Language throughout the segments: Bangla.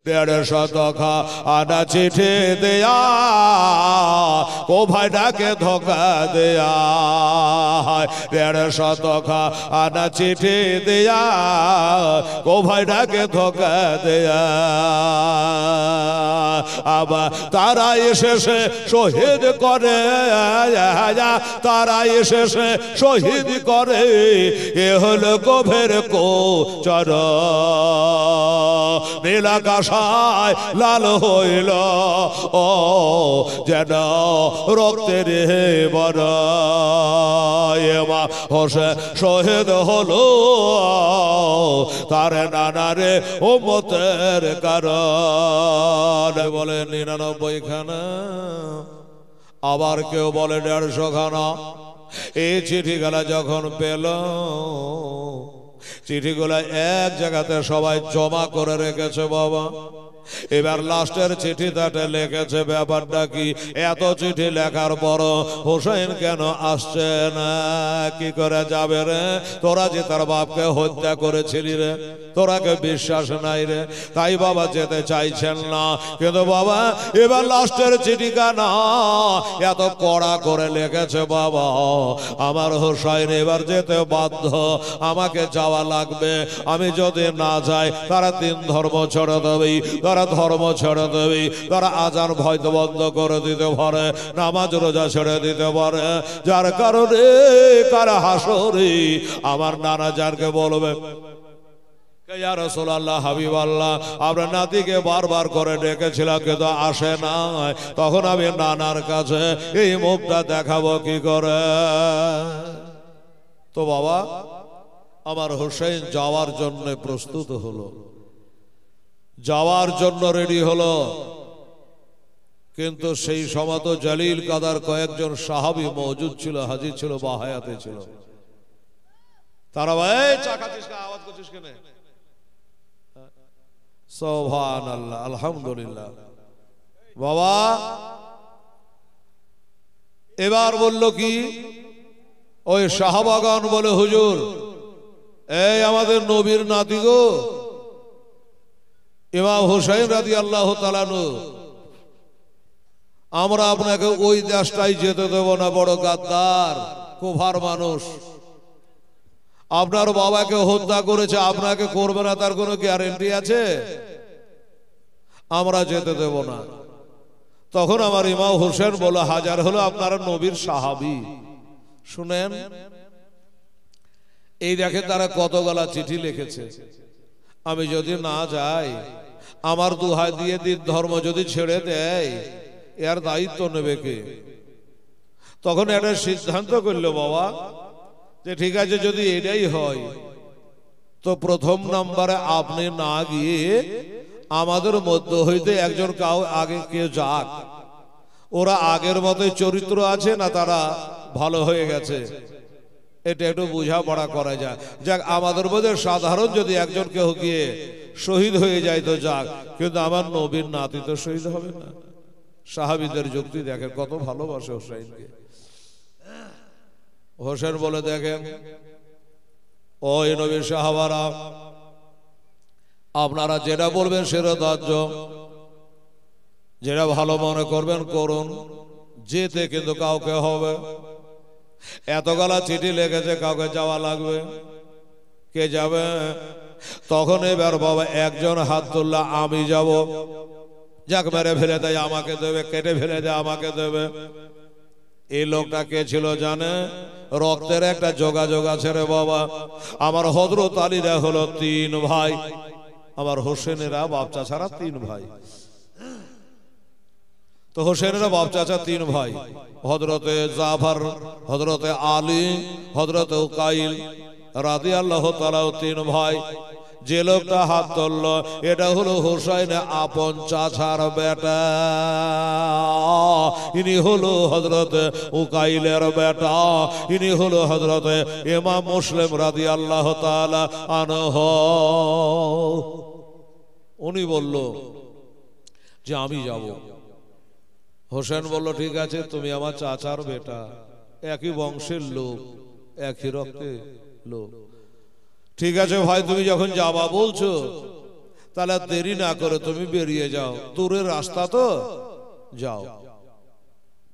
150 আনা চিঠি দেয়া ও ভাইটাকে ধোকা দেয়া 150 আনা চিঠি দেয়া ও ভাইটাকে ধোকা দেয়া আবার তারা এসে শহীদ করে তারা এসে শহীদ করে এ হলো গভীর কোচর নীলাকাশায় লাল হইল ও যেন রক্তের বড় হোসে শহীদ হলো তার নানারে উম্মতের কারণ বলে 99 খানা আবার কেউ বলে 150 খানা এই চিঠিগুলা যখন পেল চিঠিগুলা এক জায়গাতে সবাই জমা করে রেখেছে বাবা এবার লাস্টের চিঠিটাতে লিখেছে ব্যাপারটা কি এত চিঠি লেখার পর হোসেন কেন আসছে না কি করে যাবে রে তোরা যে তার বাপকে হত্যা করেছিলি রে তোরাকে বিশ্বাস নাই রে তাই বাবা যেতে চাইছেন না কিন্তু বাবা এবার লাস্টের চিঠিটা না এত কড়া করে লিখেছে বাবা আমার হোসেন এবার যেতে বাধ্য আমাকে যাওয়া লাগবে আমি যদি না যাই তারা 3 ধর্ম ছেড়ে দেবে তারা ধর্ম ছেড়ে দেবে তারা আজান ভয় বন্ধ করে দিতে পারে নামাজ রোজা ছেড়ে দিতে পারে যার কারণে কারা হাসরে আমার নানা যারকে বলবে ইয়া রাসূলুল্লাহ হাবিবাল্লাহ আপনার নাতিকে বারবার করে ডেকেছিলাম কিন্তু আসে না তখন আমি নানার কাছে এই মুখটা দেখাবো কি করে তো বাবা আমার হোসেন যাওয়ার জন্য প্রস্তুত হলো যাওয়ার জন্য রেডি হলো কিন্তু সেই সময় তো জলিল কাদার কয়েকজন সাহাবী মওজুদ ছিল হাজির ছিল বা হায়াতে ছিল তারা ভাই চা খাচ্ছিস কেন আওয়াজ করছিস কেন সুবহানাল্লাহ আলহামদুলিল্লাহ বাবা এবার বলল কি ওই সাহাবাগণ বলে হুজুর এই আমাদের নবীর নাতি গো ইমাম হুসাইন রাদিয়াল্লাহু তাআলা আনহু আমরা আপনাকে ওই দেশটাই যেতে দেব না বড় গাদ্দার কুফার মানুষ আপনার বাবাকে হত্যা করেছে আপনাকে করবে না তার কোনো গ্যারান্টি আছে আমরা যেতে দেব না তখন আমার ইমাম হোসেন বলে হাজার হলো আপনারা নবীর সাহাবী শুনেন এই দেখেন তারা কতগুলা চিঠি লিখেছে আমি যদি না যাই আমার দুহাই দিয়ে দিন ধর্ম যদি ছেড়ে দেয় এর দায়িত্ব নেবে কে তখন একটা সিদ্ধান্ত করলো বাবা যে ঠিক আছে যদি এটাই হয় তো প্রথম নম্বরে আপনি না গিয়ে আমাদের মধ্য হইতে একজন কাউ আগে কে যাক ওরা আগের মতোই চরিত্র আছে না তারা ভালো হয়ে গেছে এটা একটু বোঝাপড়া করা যায় যাক আমাদের মধ্যে সাধারণ যদি একজন কেউ গিয়ে শহীদ হয়ে যায় তো যাক কিন্তু আমার নবীর নাতি তো শহীদ হবে না সাহাবীদের যুক্তি দেখেন কত ভালোবাসে হোসেনকে হোসেন বলে দেখেন ওই নবীর সাহাবারা আপনারা যেটা বলবেন সেটা ধার্য যেটা ভালো মনে করবেন করুন যেতে কিন্তু কাউকে হবে এতগুলা চিঠি লিখেছে কাউকে যাওয়া লাগবে কে যাবে তখন এবার বাবা একজন হাত তুললা আমি যাব যাক মেরে ফেলে দেয় আমাকে দেবে কেটে ফেলে দেয় আমাকে দেবে এই লোকটা কে ছিল জানে রক্তের একটা যোগাযোগ আছে রে বাবা আমার হযরত আলীরা হলো 3 ভাই আমার হোসেনেরা বাপ চাচারা 3 ভাই তো হোসেনেরা বাপ চাচা 3 ভাই হযরতে জাফর হযরতে আলী হযরতে উকাইল রাদিয়াল্লাহু তাআলা 3 ভাই যে লোকটা হাত তুলল এটা হলো হোসেনের আপন চাচার বেটা ইনি হলো হযরতে উকাইলের বেটা ইনি হলো হযরতে ইমাম মুসলিম রাদিয়াল্লাহু তাআলা আনহু উনি বলল যে আমি যাব হোসেন বলল ঠিক আছে তুমি আমার চাচার বেটা একই বংশের লোক একই রক্তের লোক ঠিক আছে ভাই তুমি যখন যাবা বলছো তাহলে দেরি না করে তুমি বেরিয়ে যাও, দূরের রাস্তা তো, যাও।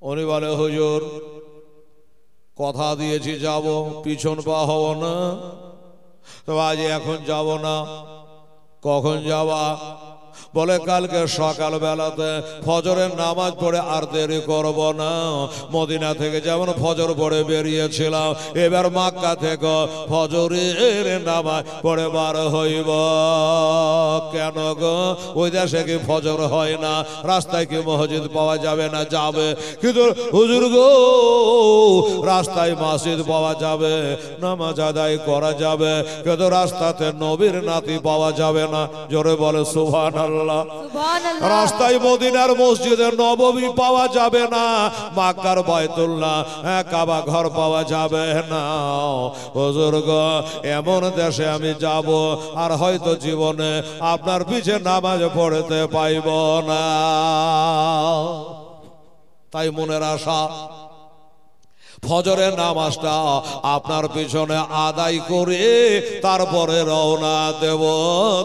উনি বলে হুজুর কথা দিয়েছি যাব, পিছন পা হব না, তো আজ এখন যাব না। কখন যাওয়া? বলে কালকে সকাল বেলাতে ফজরের নামাজ পড়ে, আর দেরি করব না। মদিনা থেকে যেমন ফজর পড়ে বেরিয়েছিলাম, এবার মক্কা থেকে ফজরের নামাজ পড়ে বার হইব। কেন গো? ওই দেশে কি ফজর হয় না? রাস্তায় কি মসজিদ পাওয়া যাবে না? যাবে, কিন্তু হুজুর গো রাস্তায় মসজিদ পাওয়া যাবে, নামাজ আদায় করা যাবে, কিন্তু রাস্তাতে নবীর নাতি পাওয়া যাবে না। জোরে বলে সুবহানাল্লাহ। রাস্তায় মদিনার মসজিদে নববী পাওয়া যাবে না, মক্কার বাইতুল্লাহ কাবা ঘর পাওয়া যাবে না। হুজুর গো এমন দেশে আমি যাব, আর হয়তো জীবনে আপনার পিছে নামাজ পড়তে পাইব না। তাই মনের আশা ফজরের নামাজটা আপনার পিছনে আদায় করে তারপরে রওনা দেব,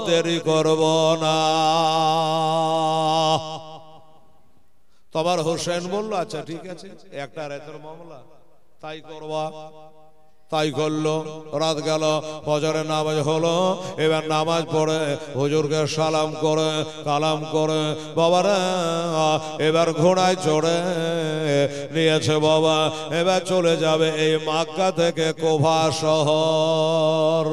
দেরি করব না। তোমার হোসেন বলল আচ্ছা ঠিক আছে, একটা রাতের মামলা, তাই করবা। তাই করলো। রাত গেল, ফজরের নামাজ হলো। এবার নামাজ পড়ে হুজুরকে সালাম করে কালাম করে বাবারা এবার ঘোড়ায় চড়ে নিয়েছে বাবা। এবার চলে যাবে এই মক্কা থেকে কুফা শহর।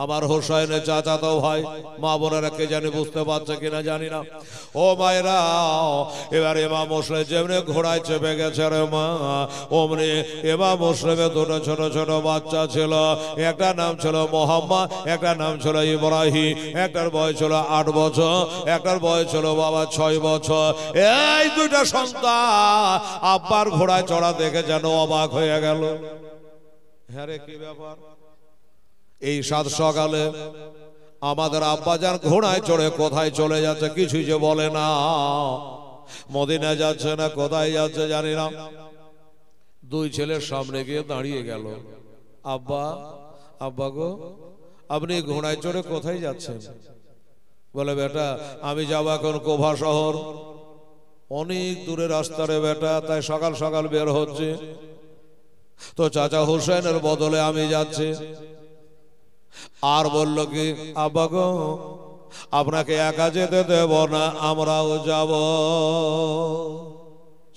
আমার হোসাইনের চাচাতো ভাই, মা বোনেরা কে জানি বুঝতে পারছে কিনা জানি না। ও মায়েরা, এবার ইমাম মুসলিম যেমনি ঘোড়ায় চেপে গেছে রে মা, অমনি ইমাম মুসলিমের দুটো ছোট ছোট বাচ্চা ছিল। একটা নাম ছিল মোহাম্মদ, একটা নাম ছিল ইব্রাহিম। একটার বয়স ছিল 8 বছর, একটার বয়স ছিল বাবা 6 বছর। এই দুইটা সন্তান আব্বার ঘোড়ায় চড়া দেখে যেন অবাক হয়ে গেল। হ্যাঁ রে, কি ব্যাপার? এই সাত সকালে আমাদের আব্বাজান ঘোড়ায় চড়ে কোথায় চলে যাচ্ছে কিছুই যে বলে না। মদিনা যাচ্ছে না, কোথায় যাচ্ছে জানি না। দুই ছেলের সামনে গিয়ে দাঁড়িয়ে গেল। আব্বা, আব্বা গো আপনি ঘোড়ায় চড়ে কোথায় যাচ্ছেন? বলে বেটা আমি যাব এখন কুফা শহর। অনেক দূরে রাস্তা রে বেটা, তাই সকাল সকাল বের হচ্ছে। তো চাচা হোসেনের বদলে আমি যাচ্ছি। আর বলল কি আব্বা গো আপনাকে একা যেতে দেব না, আমরাও যাব।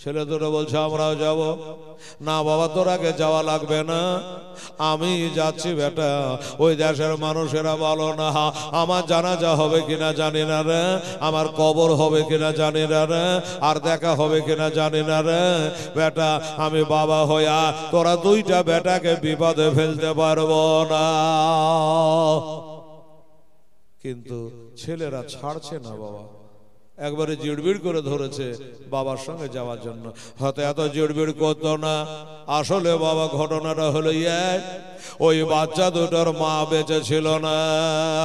ছেলে দুটো বলছে আমরাও যাব। না বাবা তোর আগে যাওয়া লাগবে না, আমি যাচ্ছি বেটা। ওই দেশের মানুষেরা বলো না আমার জানাজা হবে কিনা জানি না রে, আমার কবর হবে কিনা জানি না রে, আর দেখা হবে কিনা জানি না রে বেটা। আমি বাবা হইয়া তোরা দুইটা বেটাকে বিপদে ফেলতে পারবো না। কিন্তু ছেলেরা ছাড়ছে না বাবা, একবারে জিড়বিড় করে ধরেছে বাবার সঙ্গে যাওয়ার জন্য। হয়তো এত জিড়বিড় করতো না। আসলে বাবা ঘটনাটা হলো ওই বাচ্চা দুটোর মা বেঁচে ছিল না।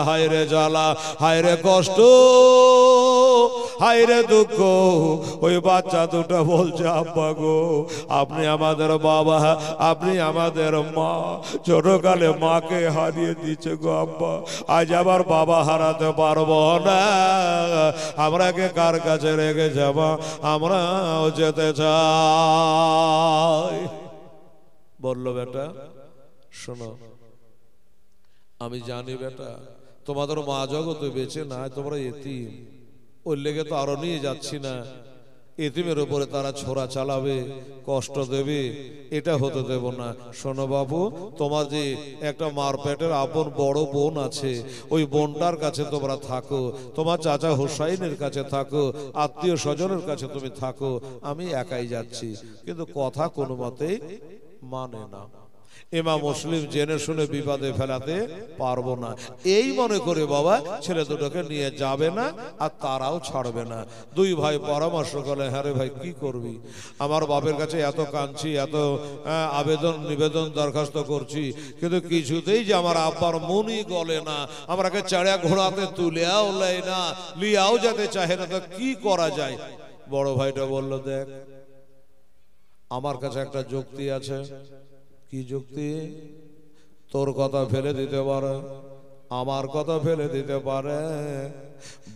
হায়রে জ্বালা, হায়রে কষ্ট, হায়রে দুঃখ। ওই বাচ্চা দুটো বলছে আব্বা গো আপনি আমাদের বাবা, আপনি আমাদের মা। ছোটকালে মাকে হারিয়ে দিচ্ছে গো আব্বা, আজ আবার বাবা হারাতে পারবো না। আমরা কার কাছে রেখে যাব, আমরাও যেতে চাই। বলল বেটা শোনো আমি জানি বেটা তোমাদের মা জগতে বেঁচে নাই, তোমরা এতিম, ওই লেগে তো আরো নিয়ে যাচ্ছি না। এতিমের উপরে তারা ছোরা চালাবে, কষ্ট দেবে, এটা হতে দেব না। শোনো বাবু, তোমার যে একটা মার পেটের আপন বড় বোন আছে, ওই বোনটার কাছে তোমরা থাকো, তোমার চাচা হোসাইনের কাছে থাকো, আত্মীয় স্বজনের কাছে তুমি থাকো, আমি একাই যাচ্ছি। কিন্তু কথা কোনো মতেই মানে না। ইমাম মুসলিম জেনে শুনে বিপদে ফেলাতে পারবো না, এই মনে করে বাবা ছেলে দুটোকে নিয়ে যাবে না, আর তারাও ছাড়বে না। দুই ভাই পরামর্শ করে হ্যাঁ রে ভাই কি করবি, আমার বাপের কাছে এত কাঁদছি, এত আবেদন নিবেদন দরখাস্ত করছি, কিন্তু কিছুতেই যে আমার আব্বার মনই গলে না। আমরাকে চাড়া ঘোড়াতে তুলেও লেয় না, লিয়াও যেতে চাহে না, তো কি করা যায়? বড় ভাইটা বলল দেখ আমার কাছে একটা যুক্তি আছে। কি যুক্তি? তোর কথা ফেলে দিতে পারে, আমার কথা ফেলে দিতে পারে?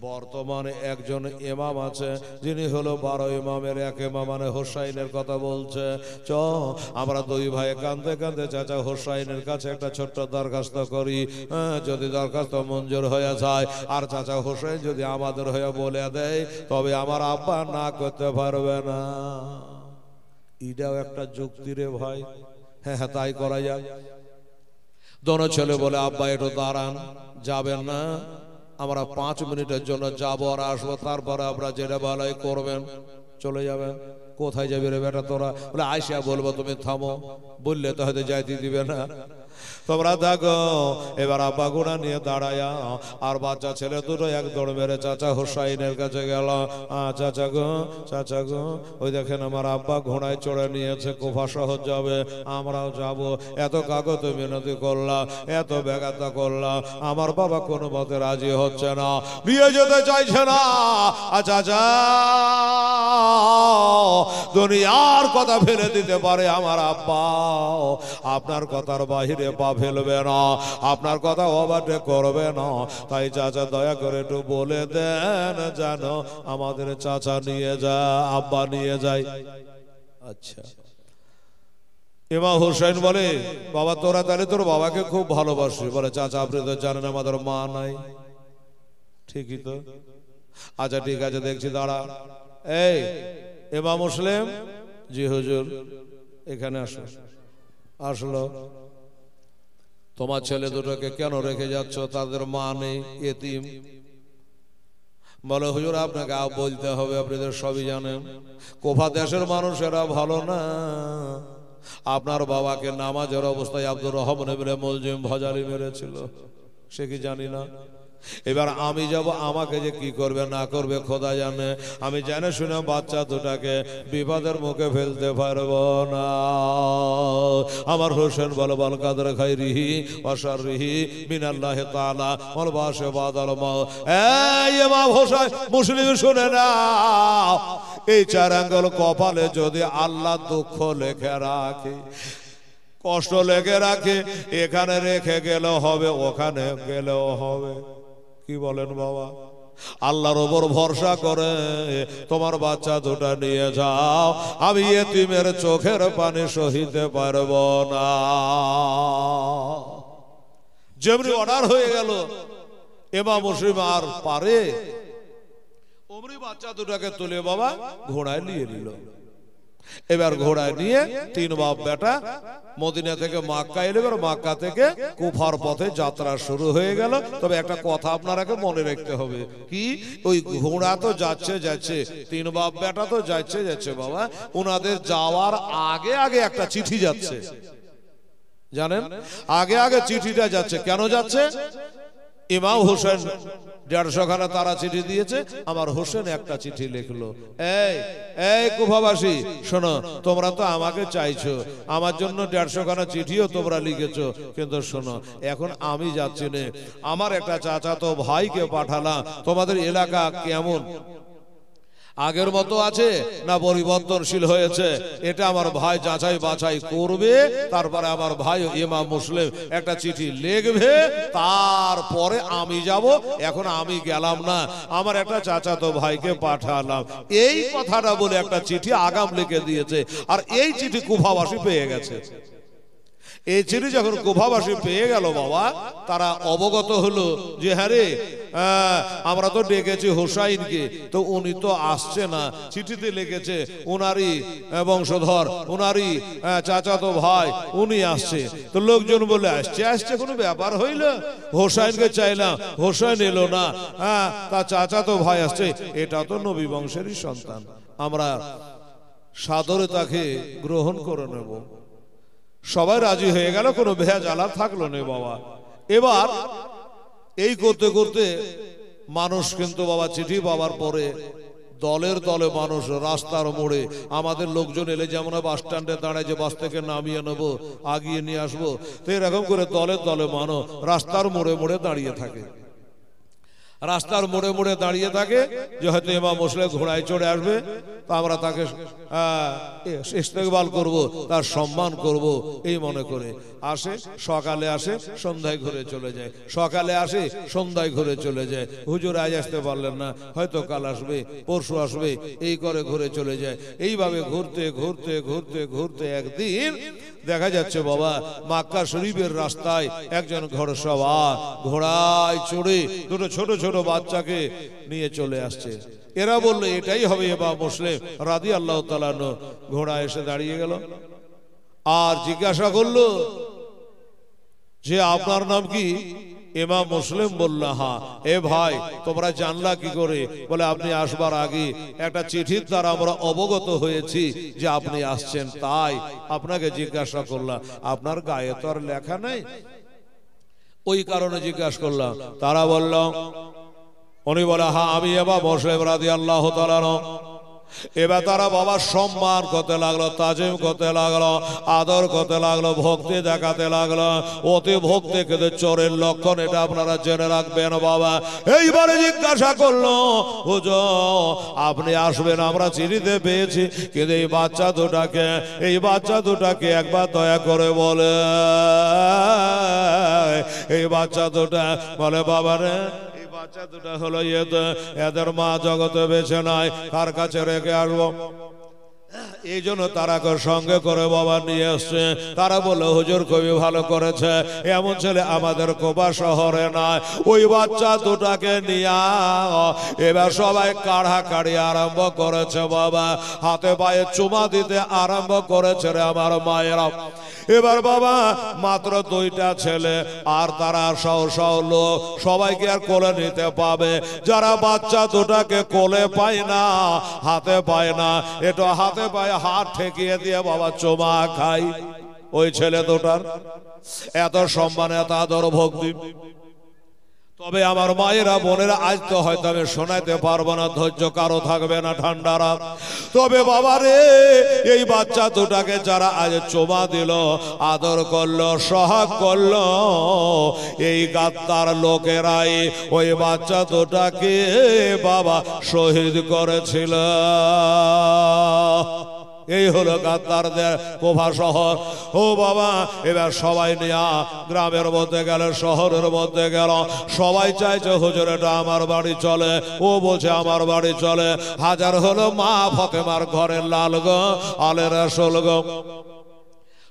বর্তমানে একজন ইমাম আছে, যিনি হলো 12 ইমামের এক ইমাম, মানে হোসাইনের কথা বলছে। আমরা দুই ভাই কাঁদতে কাঁদতে চাচা হোসাইনের কাছে একটা ছোট্ট দরখাস্ত করি, যদি দরখাস্ত মঞ্জুর হয়ে যায় আর চাচা হোসেন যদি আমাদের হয়ে বলে দেয়, তবে আমার আব্বা না করতে পারবে না। এটাও একটা যুক্তি রে ভাই। হ্যাঁ হ্যাঁ, তাই করা যায়। দোনো ছেলে বলে, আব্বা একটু দাঁড়ান, যাবেন না? আমরা 5 মিনিটের জন্য যাবো আর আসবো, তারপরে আমরা যেটা ভালোই করবেন চলে যাবেন। কোথায় যাবি রে বেটা তোরা? বলে আইসা বলবো, তুমি থামো, বললে তো হয়তো যাইতে দিবে না। তোমরা দেখো, এবার আব্বা ঘোড়া নিয়ে দাঁড়ায়া আর বাচ্চা ছেলে দুটো এক দৌড় মেরে চাচা হোসাইনের কাছে গেল। চাচা গো, চাচা গো, ওই দেখেন আমার আব্বা ঘোড়ায় চড়ে নিয়েছে, কুফা শহর যাবে, আমরাও যাব। এত কাগজ মিনতি করলা, এত ব্যাঘাতা করলা, আমার বাবা কোনো মতে রাজি হচ্ছে না, নিয়ে যেতে চাইছে না। চাচা দুনিয়ার কথা ফেলে দিতে পারে আমার আব্বা, আপনার কথার বাহিরে পা ফেলবে না, আপনার কথা ওভারটেক করবে না। তাই চাচা দয়া করে একটু বলে দেন যেন আমাদের চাচা নিয়ে যায়, আব্বা নিয়ে যায়। আচ্ছা, ইমাম হোসেন বলে, বাবা তোরা তাহলে তোর বাবাকে খুব ভালোবাসি। বলে, চাচা আপনি তো জানেন আমাদের মা নাই। ঠিকই তো। আচ্ছা ঠিক আছে, দেখছি, দাঁড়া। এই ইমাম মুসলিম, জি হুজুর, এখানে আসো। আসলো, তোমার ছেলে দুটোকে কেন রেখে যাচ্ছ? তাদের মা নেই, এতিম। বলে, হুজুর আপনাকে বলতে হবে, আপনাদের সবই জানেন, কোফা দেশের মানুষেরা ভালো না। আপনার বাবাকে নামাজের অবস্থায় আব্দুর রহমান ইবনে মুলজিম ভজালি মেরেছিল, সে কি জানি না? এবার আমি যাব, আমাকে যে কি করবে না করবে খোদা জানে। আমি জেনে শুনে বাচ্চা দুটাকে বিপদের মুখে ফেলতে পারবো না। আমার হোসেন বলে, বল কাদের খাইরিহি ওয়াশাররিহি মিনাল্লাহি তাআলা ওয়াল বাশে বাদাল মাউত। এই ইমাম হোসেন মুসলিম শুনে না, এই 4 আঙ্গুল কপালে যদি আল্লাহ দুঃখ লেখে রাখে, কষ্ট লেগে রাখে, এখানে রেখে গেলেও হবে, ওখানে গেলেও হবে। কি বলেন বাবা? আল্লাহর ওপর ভরসা করে তোমার বাচ্চা দুটা নিয়ে যাও, আমি এতিমের চোখের পানি সহিতে পারবো না। যেমনি অর্ডার হয়ে গেল, ইমাম মুসলিম আর পারে, অমনি বাচ্চা দুটাকে তুলে বাবা ঘোড়ায় নিয়ে নিল। এবার ঘোড়ায় নিয়ে 3 বাপ বেটা মদিনা থেকে মক্কা এলো। এবার মক্কা থেকে কুফার পথে যাত্রা শুরু হয়ে গেল। তবে একটা কথা আপনারাকে মনে রাখতে হবে, কি ওই ঘোড়া তো যাচ্ছে যাচ্ছে, 3 বাপ বেটা তো যাচ্ছে যাচ্ছে বাবা, ওনাদের যাওয়ার আগে আগে একটা চিঠি যাচ্ছে, জানেন? আগে আগে চিঠিটা যাচ্ছে। কেন যাচ্ছে? ইমাম হোসেন 150 খানা তারা চিঠি দিয়েছে, আমার হোসেন একটা চিঠি লিখলো। এই এই কুফাবাসী শোনো, তোমরা তো আমাকে চাইছো, আমার জন্য 150 খানা চিঠিও তোমরা লিখেছো, কিন্তু শোনো এখন আমি যাচ্ছি না, আমার একটা চাচাতো ভাইকে পাঠালাম। তোমাদের এলাকা কেমন, আগের মতো আছে না পরিবর্তনশীল হয়েছে, এটা আমার ভাই যাচাই বাছাই করবে। তারপরে আমার ভাই ইমাম মুসলিম একটা চিঠি লিখবে, তারপরে আমি যাব। এখন আমি গেলাম না, আমার একটা চাচাতো ভাইকে পাঠালাম। এই কথাটা বলে একটা চিঠি আগাম লিখে দিয়েছে, আর এই চিঠি কুফাবাসী পেয়ে গেছে। এই চিঠি যখন কুফাবাসী পেয়ে গেল বাবা, তারা অবগত হলো যে হ্যাঁ রে, আমরা তো ডেকেছি হোসাইনকে, তো উনি তো আসছে না। চিঠিতে লিখেছে উনারই বংশধর, উনারই চাচাতো ভাই, উনি আসছে। তো লোকজন বলে, আসছে আসছে কোনো ব্যাপার হইল, হোসাইনকে চাইলাম, হোসাইন এলো না, তার চাচাতো ভাই আসছে, এটা তো নবী বংশেরই সন্তান, আমরা সাদরে তাকে গ্রহণ করে নেব। সবাই রাজি হয়ে গেল, কোনো ভেজাল থাকলো না বাবা। এবার এই করতে করতে মানুষ কিন্তু বাবা চিঠি পাওয়ার পরে দলের দলে মানুষ রাস্তার মোড়ে, আমাদের লোকজন এলে যেমন বাস স্ট্যান্ডে দাঁড়ায় যে বাস থেকে নামিয়ে নেবো, আগিয়ে নিয়ে আসবো, তো এরকম করে দলের দলে মানুষ রাস্তার মোড়ে মোড়ে দাঁড়িয়ে থাকে। রাস্তার মোড়ে মোড়ে দাঁড়িয়ে থাকে যে হয়তো ইমাম মুসলিম ঘোড়ায় চড়ে আসবে, তো আমরা তাকে ইস্তেকবাল করব, তার সম্মান করব এই মনে করে আসে। সকালে আসে, সন্ধ্যায় ঘুরে চলে যায়, সকালে আসে, সন্ধ্যায় ঘুরে চলে যায়। হুজুর আজ আসতে পারলেন না, হয়তো কাল আসবে, পরশু আসবে, এই করে ঘুরে চলে যায়। এইভাবে ঘুরতে ঘুরতে ঘুরতে ঘুরতে একদিন দেখা যাচ্ছে বাবা মক্কা শরীফের রাস্তায় একজন ঘোড়সওয়ার ঘোড়ায় চড়ে দুটো ছোট ছোট বাচ্চাকে নিয়ে চলে আসছে। এরা বললো এটাই হবে ইমাম মুসলিম রাদিয়াল্লাহু তাআলা আনহু। ঘোড়া এসে দাঁড়িয়ে গেল আর জিজ্ঞাসা করলো যে আপনার নাম কি? ইমাম মুসলিম বলল হ্যাঁ। এ ভাই তোমরা জানলা কি করে? বলে আপনি আসবার আগে একটা চিঠির দ্বারা আমরা অবগত হয়েছি যে আপনি আসছেন, তাই আপনাকে জিজ্ঞাসা করলাম। আপনার গায়ে তো আর লেখা নেই, ওই কারণে জিজ্ঞাসা করলাম। তারা বলল, উনি বলে হ্যাঁ আমি ইমাম মুসলিম রাদিয়াল্লাহু তাআলা আনহু। এবার তারা বাবার সম্মান করতে লাগলো, তাজিম করতে লাগলো, আদর করতে লাগলো, ভক্তি দেখাতে লাগলো। অতি ভক্তি কিন্তু চোরের লক্ষণ, এটা আপনারা জেনে রাখবেন বাবা। এইবারে জিজ্ঞাসা করলো হুজুর আপনি আসবেন আমরা চিঠিতে পেয়েছি, কিন্তু এই বাচ্চা দুটাকে একবার দয়া করে বলে। এই বাচ্চা দুটা বলে বাবা রে বাচ্চা দুটা হলো এদের মা জগতে বেঁচে নাই, কার কাছে রেখে আসবো? এই জন্য তারা সঙ্গে করে বাবা নিয়ে আসছে। তারা বললো হুজুর খুবই ভালো করেছে, এমন ছেলে আমাদের কোবা শহরে নাই। ওই বাচ্চা দুটাকে নিয়ে এবার সবাই কাড়াকাড়ি আরম্ভ করেছে বাবা, হাতে পায়ে চুমা দিতে আরম্ভ করেছে রে আমার মায়েরা। এবার বাবা মাত্র দুইটা ছেলে আর তারা সহ লোক, সবাইকে আর কোলে নিতে পাবে? যারা বাচ্চা দুটাকে কোলে পায় না, হাতে পায় না, এটা হাতে পায়ে হাত ঠেকিয়ে দিয়ে বাবা চুমা খাই। ওই ছেলে দুটার এত সম্মান, এত আদর ভক্তি। তবে আমার মায়েরা বোনেরা আজ তো হয়তো আমি শোনাইতে পারবো না, ধৈর্য কারো থাকবে না, ঠান্ডারা। তবে বাবা রে এই বাচ্চা দুটাকে যারা আজ চুমা দিল, আদর করলো, সোহাগ করলো, এই গাদ্দার লোকেরাই ওই বাচ্চা দুটাকে বাবা শহীদ করেছিল। এই হলো গাদ্দারদের কোভা শহর। ও বাবা এবার সবাই নিয়ে গ্রামের মধ্যে গেল, শহরের মধ্যে গেল। সবাই চাইছে হুজুর এটা আমার বাড়ি চলে, ও বলছে আমার বাড়ি চলে। হাজার হলো মা ফাতেমার ঘরের লাল গো, আলের রাসূল গো,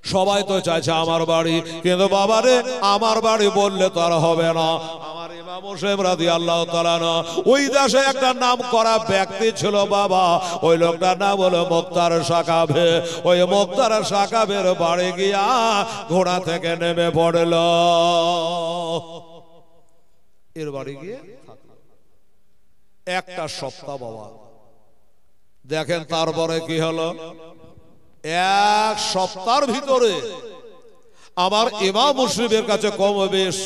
সবাই তো চাইছে আমার বাড়ি, কিন্তু বাবারে আমার বাড়ি বললে তো আর হবে না। আমার ইমাম মুসলিম রাদিয়াল্লাহু তাআলা আনহু ওই দেশে একটা নাম করা ব্যক্তি ছিল বাবা, ওই লোকটার নাম হলো মুক্তার সাকাবে। ওই মুক্তার সাকাবের বাড়ি গিয়া ঘোড়া থেকে নেমে পড়ল। এর বাড়ি গিয়ে একটা সপ্তাহ বাবা দেখেন, তারপরে কি হলো? এক সপ্তাহের ভিতরে আমার ইমাম মুসলিমের কাছে কম বেশ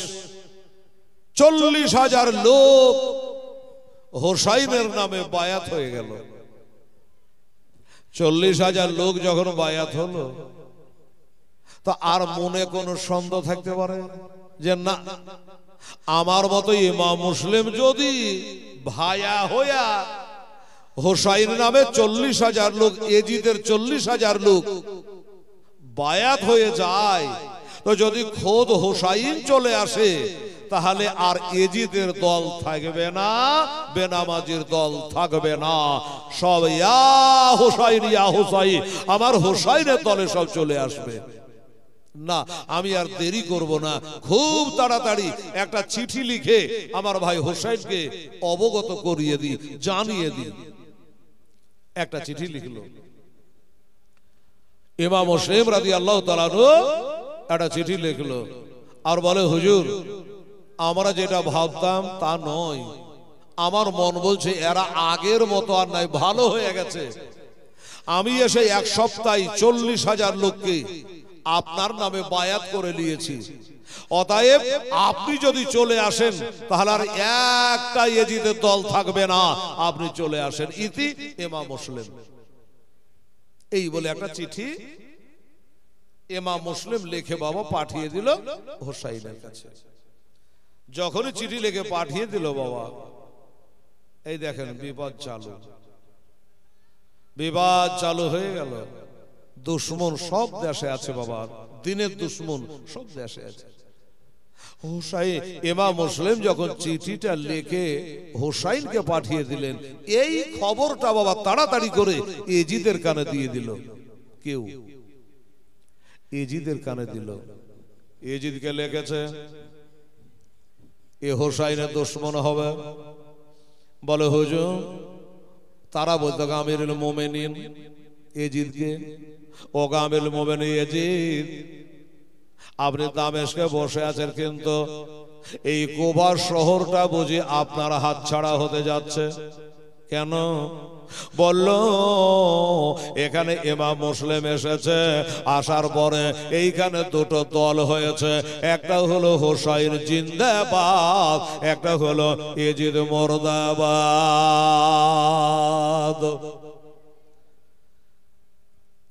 40,000 লোক হোসাইনের নামে বায়াত হয়ে গেল। 40,000 লোক যখন বায়াত হলো, তো আর মনে কোনো সন্দেহ থাকতে পারে যে না আমার মতো ইমাম মুসলিম যদি ভায়া হইয়া হোসাইন নামে 40,000 লোক, এজিদের 40,000 লোক বায়াত হয়ে যায়, তো যদি খোদ হোসাইন চলে আসে তাহলে আর এজিদের দল থাকবে না, বেনামাজির দল থাকবে না, সব ইয়া হোসাইন ইয়া হোসাইন, আমার হোসাইনের দলে সব চলে আসবে। না আমি আর দেরি করব না, খুব তাড়াতাড়ি একটা চিঠি লিখে আমার ভাই হোসাইনকে অবগত করিয়ে দিই, জানিয়ে দিই। একটা চিঠি লিখলো ইমাম মুসলিম রাদিয়াল্লাহু তাআলা আনহু, একটা চিঠি লিখলো আর বলে হুজুর আমরা যেটা ভাবতাম তা নয়, আমার মন বলছে এরা আগের মতো আর নাই, ভালো হয়ে গেছে। আমি এসে এক সপ্তাহে 40,000 লোককে আপনার নামে বায়াত করে নিয়েছি, অতএব আপনি যদি চলে আসেন তাহলে আর একটা ইয়েজিদের দল থাকবে না, আপনি চলে আসেন। ইতি ইমাম মুসলিম। এই বলে একটা চিঠি ইমাম মুসলিম লিখে বাবা পাঠিয়ে দিল হোসাইনের কাছে। যখনই চিঠি লিখে পাঠিয়ে দিল বাবা, এই দেখেন বিপদ চালু, বিবাদ চালু হয়ে গেল। দুশ্মন সব দেশে আছে বাবা, দিনের দুশ্মন সব দেশে আছে। হুসাইন, ইমাম মুসলিম যখন চিঠিটা লিখে হুসাইনকে পাঠিয়ে দিলেন, এই খবরটা বাবা তাড়াতাড়ি করে এজিদের কানে দিয়ে দিল। কেউ এজিদের কানে দিল। এজিদকে লিখেছে এ হুসাইনের দুশ্মন হবে। বলে হুজুর, তারা বলতো আমিরুল মোমেনিন এজিদকে, ও আমিরুল মোমেনিন এজিদ, আপনি দামেস্কে বসে আছেন, কিন্তু এই কুফা শহরটা বুঝি আপনার হাতছাড়া হতে যাচ্ছে। কেন? বলল এখানে ইমাম মুসলিম এসেছে, আসার পরে এইখানে দুটো দল হয়েছে, একটা হলো হুসাইন জিন্দাবাদ, একটা হলো এজিদ মুর্দাবাদ।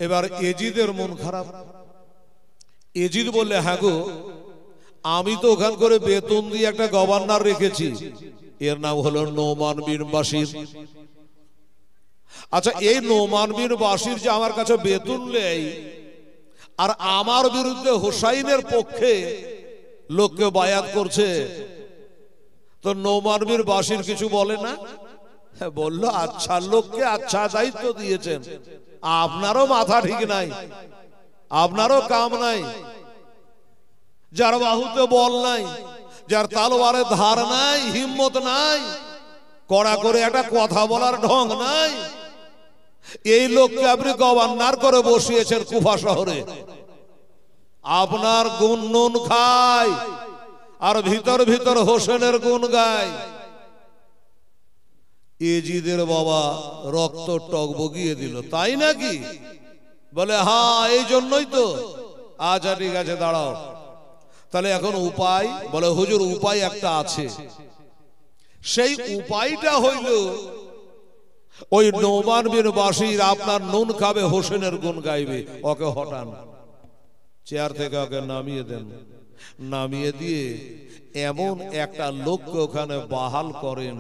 এবার এজিদের মন খারাপ। এজিদ বললে হ্যাঁ গো, আমি তো ওখান করে বেতন দিয়ে একটা গভর্নর রেখেছি, এর নাম হলো নোমান বিন বাশির। আচ্ছা, এই নোমান বিন বাশির যে আমার কাছে বেতন নেই আর আমার বিরুদ্ধে হুসাইনের পক্ষে লোককে বায়াত করছে, তো নোমান বিন বাশির কিছু বলে না? বলল আচ্ছা লোককে আচ্ছা দায়িত্ব দিয়েছেন, আপনারও মাথা ঠিক নাই, আপনারও কাম নাই, যার বাহুতে বল নাই, যার তালোয়ারে ধার নাই, হিম্মত নাই, কড়া করে একটা কথা বলার ঢং নাই, এই লোককে আপনি গভর্নর করে বসিয়েছেন কুফা শহরে। আপনার গুণ নুন খায় আর ভিতর ভিতর হোসেনের গুণ গায়। এজিদের বাবা রক্ত টক বগিয়ে দিল। তাই নাকি? বলে হ্যাঁ, এই জন্যই তো। আচ্ছা ঠিক আছে, দাঁড়াও, তাহলে এখন উপায়? বলে হুজুর উপায় একটা আছে। সেই উপায়টা হইল ওই নোমান বিন বাশির আপনার নুন খাবে, হোসেনের গুণ গাইবে, ওকে হটান, চেয়ার থেকে ওকে নামিয়ে দেন। নামিয়ে দিয়ে এমন একটা লোককে ওখানে বাহাল করেন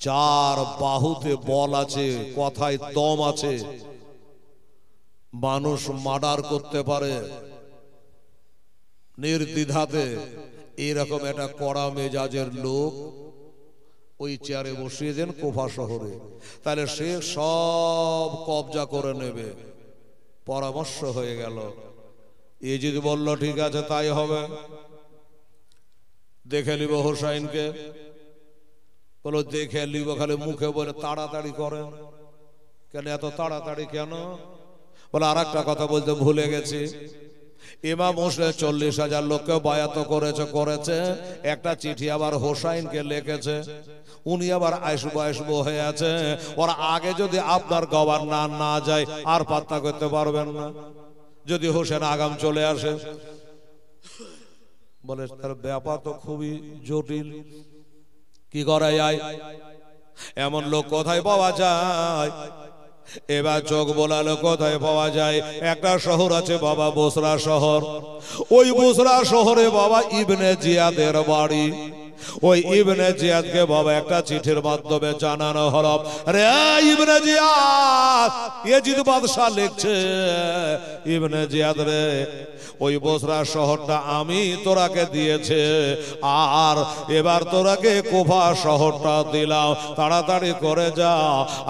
যার বাহুতে বল আছে, কথায় দম আছে, মানুষ মার্ডার করতে পারে নির্দ্বিধাতে, এরকম একটা কড়া মেজাজের লোক ওই চেয়ারে বসিয়ে দেন কুফা শহরে, তাহলে সে সব কবজা করে নেবে। পরামর্শ হয়ে গেল। এজিদ বলল ঠিক আছে তাই হবে, দেখে নিব হুসাইনকে। বলো দেখে নিব, খালি মুখে বলে তাড়াতাড়ি করেন। কেন এত তাড়াতাড়ি কেন? বলে আর একটা কথা বলতে ভুলে গেছি, ইমাম মুসলিম 40,000 লোককে বায়াত করেছে, একটা চিঠি আবার হোসাইনকে লিখেছে, উনি আবার আসবো হয়ে আছে। ওরা আগে যদি আপনার গভর্নর না যায় আর পাত্তা করতে পারবেন না, যদি হোসেন আগাম চলে আসে। বলে তার ব্যাপার তো খুবই জটিল, কি করা যায়? এমন লোক কোথায় পাওয়া যায়? এবার চোখ বোলালো কোথায় পাওয়া যায়? একটা শহর আছে বাবা, বসরা শহর। ওই বসরা শহরে বাবা ইবনে জিয়াদের বাড়ি। ওই ইবনে জিয়াদকে বাবা একটা চিঠির মাধ্যমে জানানো হলো, রে ইবনে জিয়াদ, ইয়াজিদ বাদশা লিখছে, ইবনে জিয়াদ রে, ওই বসরা শহরটা আমি তোরাকে দিয়েছে, আর এবার তোরাকে কুফা শহরটা দিলাম, তাড়াতাড়ি করে যা।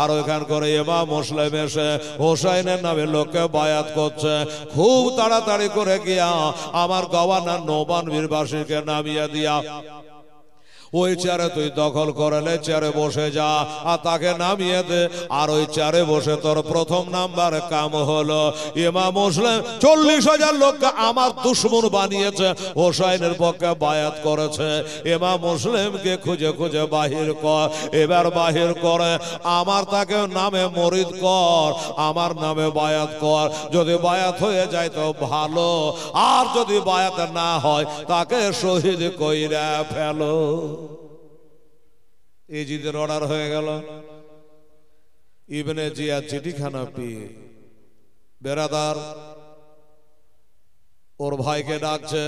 আর ওইখান করে ইমাম মুসলিম এসে হোসাইনের নামে লোককে বায়াত করছে, খুব তাড়াতাড়ি করে গিয়া আমার গভর্নর নোমান বিন বাশিরকে নামিয়ে দিয়া ওই চেয়ারে তুই দখল করলে চেয়ারে বসে যা, আর তাকে নামিয়ে দে। আর ওই চেয়ারে বসে তোর প্রথম নাম্বার কাম হলো, ইমাম মুসলিম 40,000 লোককে আমার দুশমন বানিয়েছে, হোসাইনের পক্ষে বায়াত করেছে, ইমাম মুসলিমকে খুঁজে খুঁজে বাহির কর। এবার বাহির করে আমার তাকে নামে মরিদ কর, আমার নামে বায়াত কর। যদি বায়াত হয়ে যায় তো ভালো, আর যদি বায়াত না হয় তাকে শহীদ কইরা ফেলো। এজিদের অর্ডার হয়ে গেল। ইবনে জিয়াদ চিঠিখানা পেয়ে বেরাদার ওর ভাইকে ডাকছে,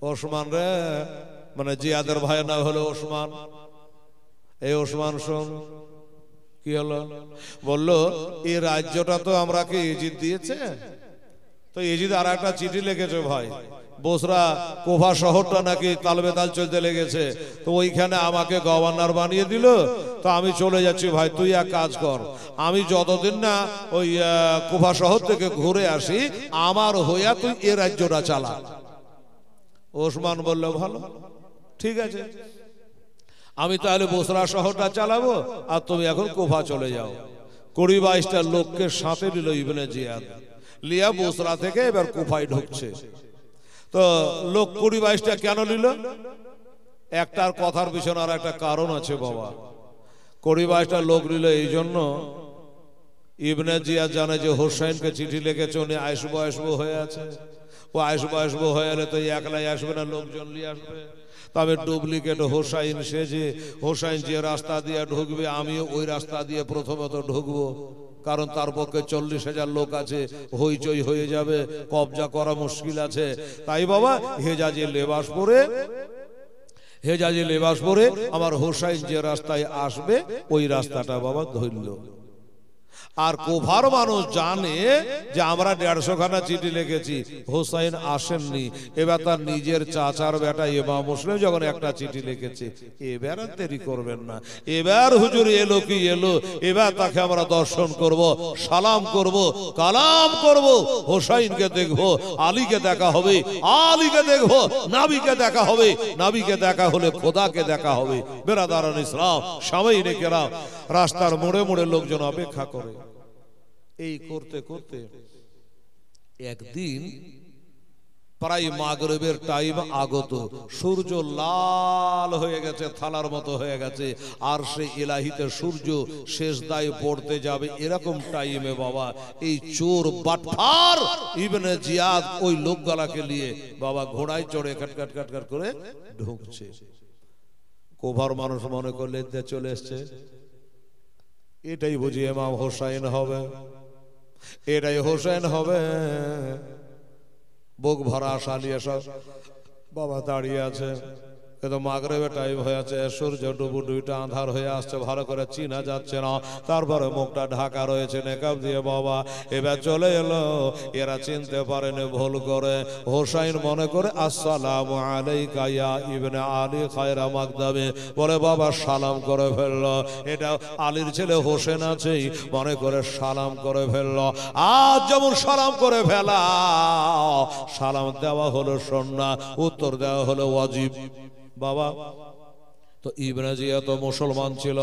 ওসমান রে, মানে জিয়াদের ভাই না হলো ওসমান, এই ওসমান শোন, কি হলো? বললো এই রাজ্যটা তো আমরাকে ইজিদ দিয়েছে, তো ইজিদ আর একটা চিঠি লিখেছে ভাই, বসরা কোফা শহরটা নাকি তালবেতাল চলতে লেগেছে, তো ওইখানে আমাকে গভর্নর বানিয়ে দিল, তো আমি চলে যাচ্ছি ভাই, তুই এক কাজ কর, আমি যতদিন না ওই কোফা শহর থেকে ঘুরে আসি আমার হইয়া তুই এ রাজ্যটা চালা। ওসমান বলল ভালো, ঠিক আছে, আমি তাহলে বসরা শহরটা চালাবো আর তুমি এখন কোফা চলে যাও। 20-22টা লোককে সাথে নিল ইবনে জিয়াদ, লিয়া বসরা থেকে এবার কোফায় ঢুকছে। তো লোক 20-22টা কেন নিল? একটার কথার পিছনে আর একটা কারণ আছে বাবা। 20-22টা লোক নিল এই জন্য, ইবনে জিয়াদ জানে যে হোসেনকে চিঠি লিখেছে উনি আসবো হয়ে আছে, ও আসবো হয়ে এলে তো একলাই আসবে না, লোকজন নিয়ে আসবে। তবে ডুপ্লিকেট হোসাইন সেজে, হোসাইন যে রাস্তা দিয়ে ঢুকবে আমিও ওই রাস্তা দিয়ে প্রথমত ঢুকবো, কারণ তার পক্ষে 40,000 লোক আছে, হইচই হয়ে যাবে, কবজা করা মুশকিল আছে। তাই বাবা হেজাজি লেবাস পরে আমার হোসাইন যে রাস্তায় আসবে ওই রাস্তাটা বাবা ধরল। আর কোফার মানুষ জানে যে আমরা 150 খানা চিঠি লিখেছি, হোসাইন আসেননি, এবার তার নিজের চাচার বেটা ইমাম মুসলিম যখন একটা চিঠি লিখেছে, এবার আর দেরি করবেন না, এবার হুজুর এলো কি এলো, এবার তাকে আমরা দর্শন করব, সালাম করব, কালাম করব, হোসাইনকে দেখব, আলীকে দেখা হবে, আলীকে দেখব, নাবিকে দেখা হবে, নাবিকে দেখা হলে খোদাকে দেখা হবে। বেরাদারান ইসলাম, সামাইনে কেরাম, রাস্তার মোড়ে মোড়ে লোকজন অপেক্ষা করে। এই করতে করতে একদিন প্রায় মাগরিবের টাইম আগত, সূর্য লাল হয়ে গেছে, থালার মতো হয়ে গেছে, আর সে ইলাহিতে সূর্য সেজদায় পড়তে যাবে, এরকম টাইমে বাবা এই চোর বাটফার ইবনে জিয়াদ ওই লোকগুলাকে নিয়ে বাবা ঘোড়ায় চড়ে কাট করে ঢুকছে। কোফার মানুষ মনে করলে চলে এসছে, এটাই বুঝি ইমাম হোসাইন হবে, এটাই হোসেন হবে। বুক ভরা আশা নিয়ে সব বাবা দাঁড়িয়ে আছে, কিন্তু মাগরিবের টাইম হয়ে আছে, সূর্য ডুবুডুইটা আঁধার হয়ে আসছে, ভালো করে চিনা যাচ্ছে না, তারপরে মুখটা ঢাকা রয়েছে নেকাব দিয়ে বাবা। এবার চলে এলো, এরা চিনতে পারেনি ভুল করে, হোসাইন মনে করে আসসালামু আলাইকা ইয়া ইবনে আলী খায়রা মাকদামে, বলে বাবা সালাম করে ফেললো। এটা আলীর ছেলে হোসেন আছেই, মনে করে সালাম করে ফেললো। আজ যেমন সালাম করে ফেলা, সালাম দেওয়া হলো সুন্নাহ, উত্তর দেওয়া হলো ওয়াজিব বাবা। তো ইবনে জিয়াদ তো মুসলমান ছিল,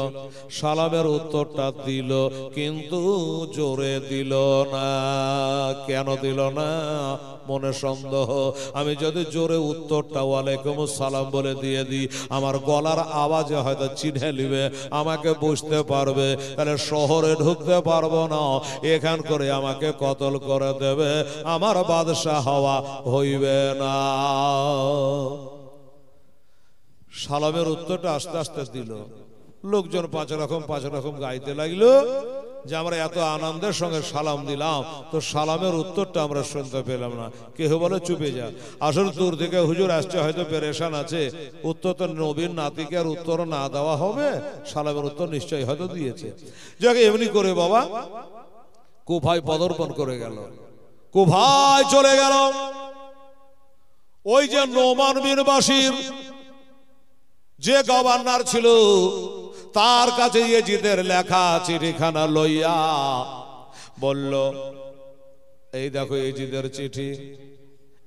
সালামের উত্তরটা দিল, কিন্তু জোরে দিল না। কেন দিল না? মনে সন্দেহ, আমি যদি জোরে উত্তরটা ওয়ালাইকুম সালাম বলে দিয়ে দিই, আমার গলার আওয়াজে হয়তো চিনে নিবে, আমাকে বুঝতে পারবে, তাহলে শহরে ঢুকতে পারবো না, এখান করে আমাকে কতল করে দেবে, আমার বাদশা হওয়া হইবে না। সালামের উত্তরটা আস্তে আস্তে দিল, লোকজন পাঁচ রকম গাইতে লাগলো যে আমরা এত আনন্দের সঙ্গে সালাম দিলাম, তো সালামের উত্তরটা আমরা শুনতে পেলাম না। কেউ বলে চুপে যা, আসলে দূর থেকে হুজুর আসছে, হয়তো পেরেশান আছে, উত্তর তো নবীর নাতিকে আর উত্তর না দেওয়া হবে, সালামের উত্তর নিশ্চয়ই হয়তো দিয়েছে। যাকে এমনি করে বাবা কুফায় পদার্পণ করে গেল, কুফায় চলে গেল। ওই যে নোমান বিন বাশির যে গভর্নর ছিল, তার কাছে ইয়েজিদের লেখা চিঠিখানা লইয়া বলল, এই দেখো ইয়েজিদের চিঠি,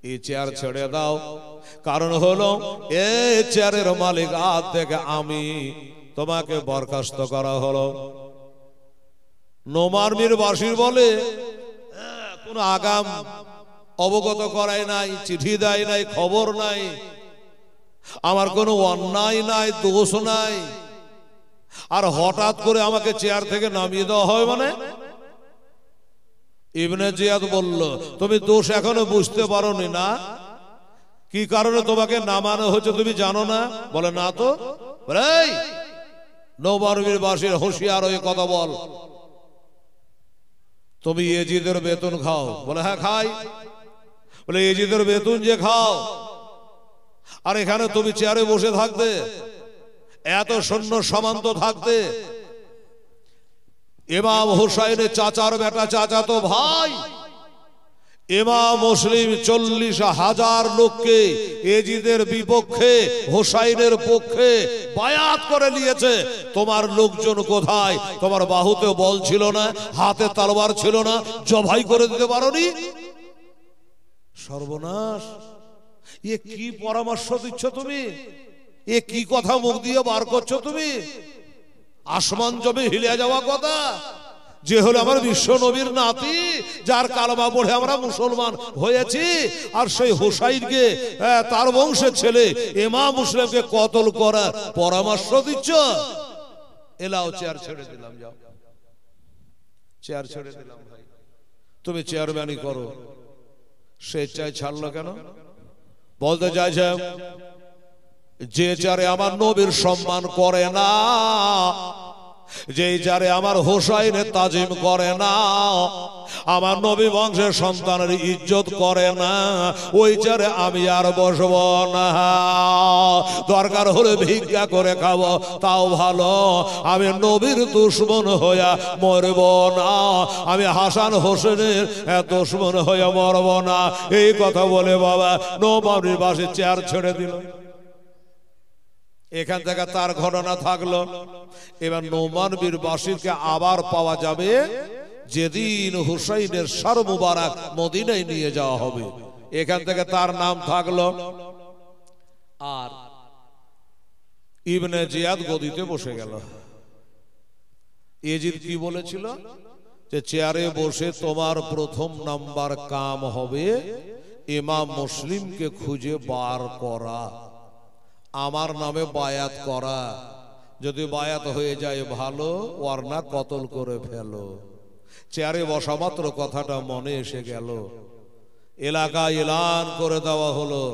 এই চেয়ার ছেড়ে দাও, কারণ হলো এই চেয়ারের মালিক আজ থেকে আমি, তোমাকে বরখাস্ত করা হলো। নোমান বিন বাশির বলে কোন আগাম অবগত করাই নাই, চিঠি দেয় নাই, খবর নাই, আমার কোনো অন্যায় নাই, দোষ নাই, আর হঠাৎ করে আমাকে চেয়ার থেকে নামিয়ে দেওয়া হয় মানে? ইবনে জিয়াদ বলল, তুমি দোষ এখনো বুঝতে পারোনি না? কি কারণে তোমাকে নামানো হচ্ছে তুমি জানো না? বলে না তো। নোমান বিন বাশির হুঁশিয়ার হয়ে কথা বল, তুমি ইয়েজিদের বেতন খাও? বলে হ্যাঁ খাই। বলে ইয়েজিদের বেতন যে খাও, আর এখানে তুমি চেয়ারে বসে থাকবে, এত সৈন্য সামন্ত থাকতে ইমাম হুসাইনের চাচার বেটা, চাচাতো ভাই ইমাম মুসলিম 40,000 লোককে এজিদের বিপক্ষে হুসাইনের পক্ষে বায়াত করে নিয়েছে। তোমার লোকজন কোথায়? তোমার বাহুতে বল ছিল না, হাতে তলোয়ার ছিল না, জবাই করে দিতে পারোনি? সর্বনাশ! এ কি পরামর্শ দিচ্ছ তুমি? এ কি কথা মুখ দিয়ে বার করছো তুমি? আসমান জমি হিলে যাওয়া কথা। যে হলো আমার বিশ্ব নবীর নাতি, যার কালমা পড়ে আমরা মুসলমান হয়েছি, আর সেই হুসাইনকে তার বংশের ছেলে ইমাম মুসলিমকে কতল করার পরামর্শ দিচ্ছ? এলাও, চেয়ার ছেড়ে দিলাম, যাও, চেয়ার ছেড়ে দিলাম। ভাই তুমি চেয়ারম্যানই করো। স্বেচ্ছায় ছাড়লো কেন? বলতে চাইছে যে চারে আমার নবীর সম্মান করে না, যে চারে আমার হুসাইনের তাজিম করে না, আমার নবী বংশের সন্তানের ইজ্জত করে না, ওই চারে আমি আর বসব না। দরকার হলে ভিক্ষা করে খাবো, তাও ভালো, আমি নবীর দুশমন হইয়া মরব না, আমি হাসান হোসেনের দুশমন হইয়া মরব না। এই কথা বলে বাবা নবাবীর বাসে চেয়ার ছেড়ে দিল। এখান থেকে তার ঘটনা থাকলো। এবার নোমান বীর বাসীরকে আবার পাওয়া যাবে যেদিন হুসাইনের সর মুবারক মদিনায় নিয়ে যাওয়া হবে। এখান থেকে তার নাম থাকলো। আর ইবনে জিয়াদ গদিতে বসে গেল। এজিদ কি বলেছিল? যে চেয়ারে বসে তোমার প্রথম নাম্বার কাম হবে ইমাম মুসলিমকে খুঁজে বার করা, আমার নামে বায়াত করা, যদি বায়াত হয়ে যায় ভালো, ওয়ারনা কতল করে ফেলো। চেয়ারে বসা মাত্র কথাটা মনে এসে গেল। এলাকায় এলান করে দেওয়া হলো,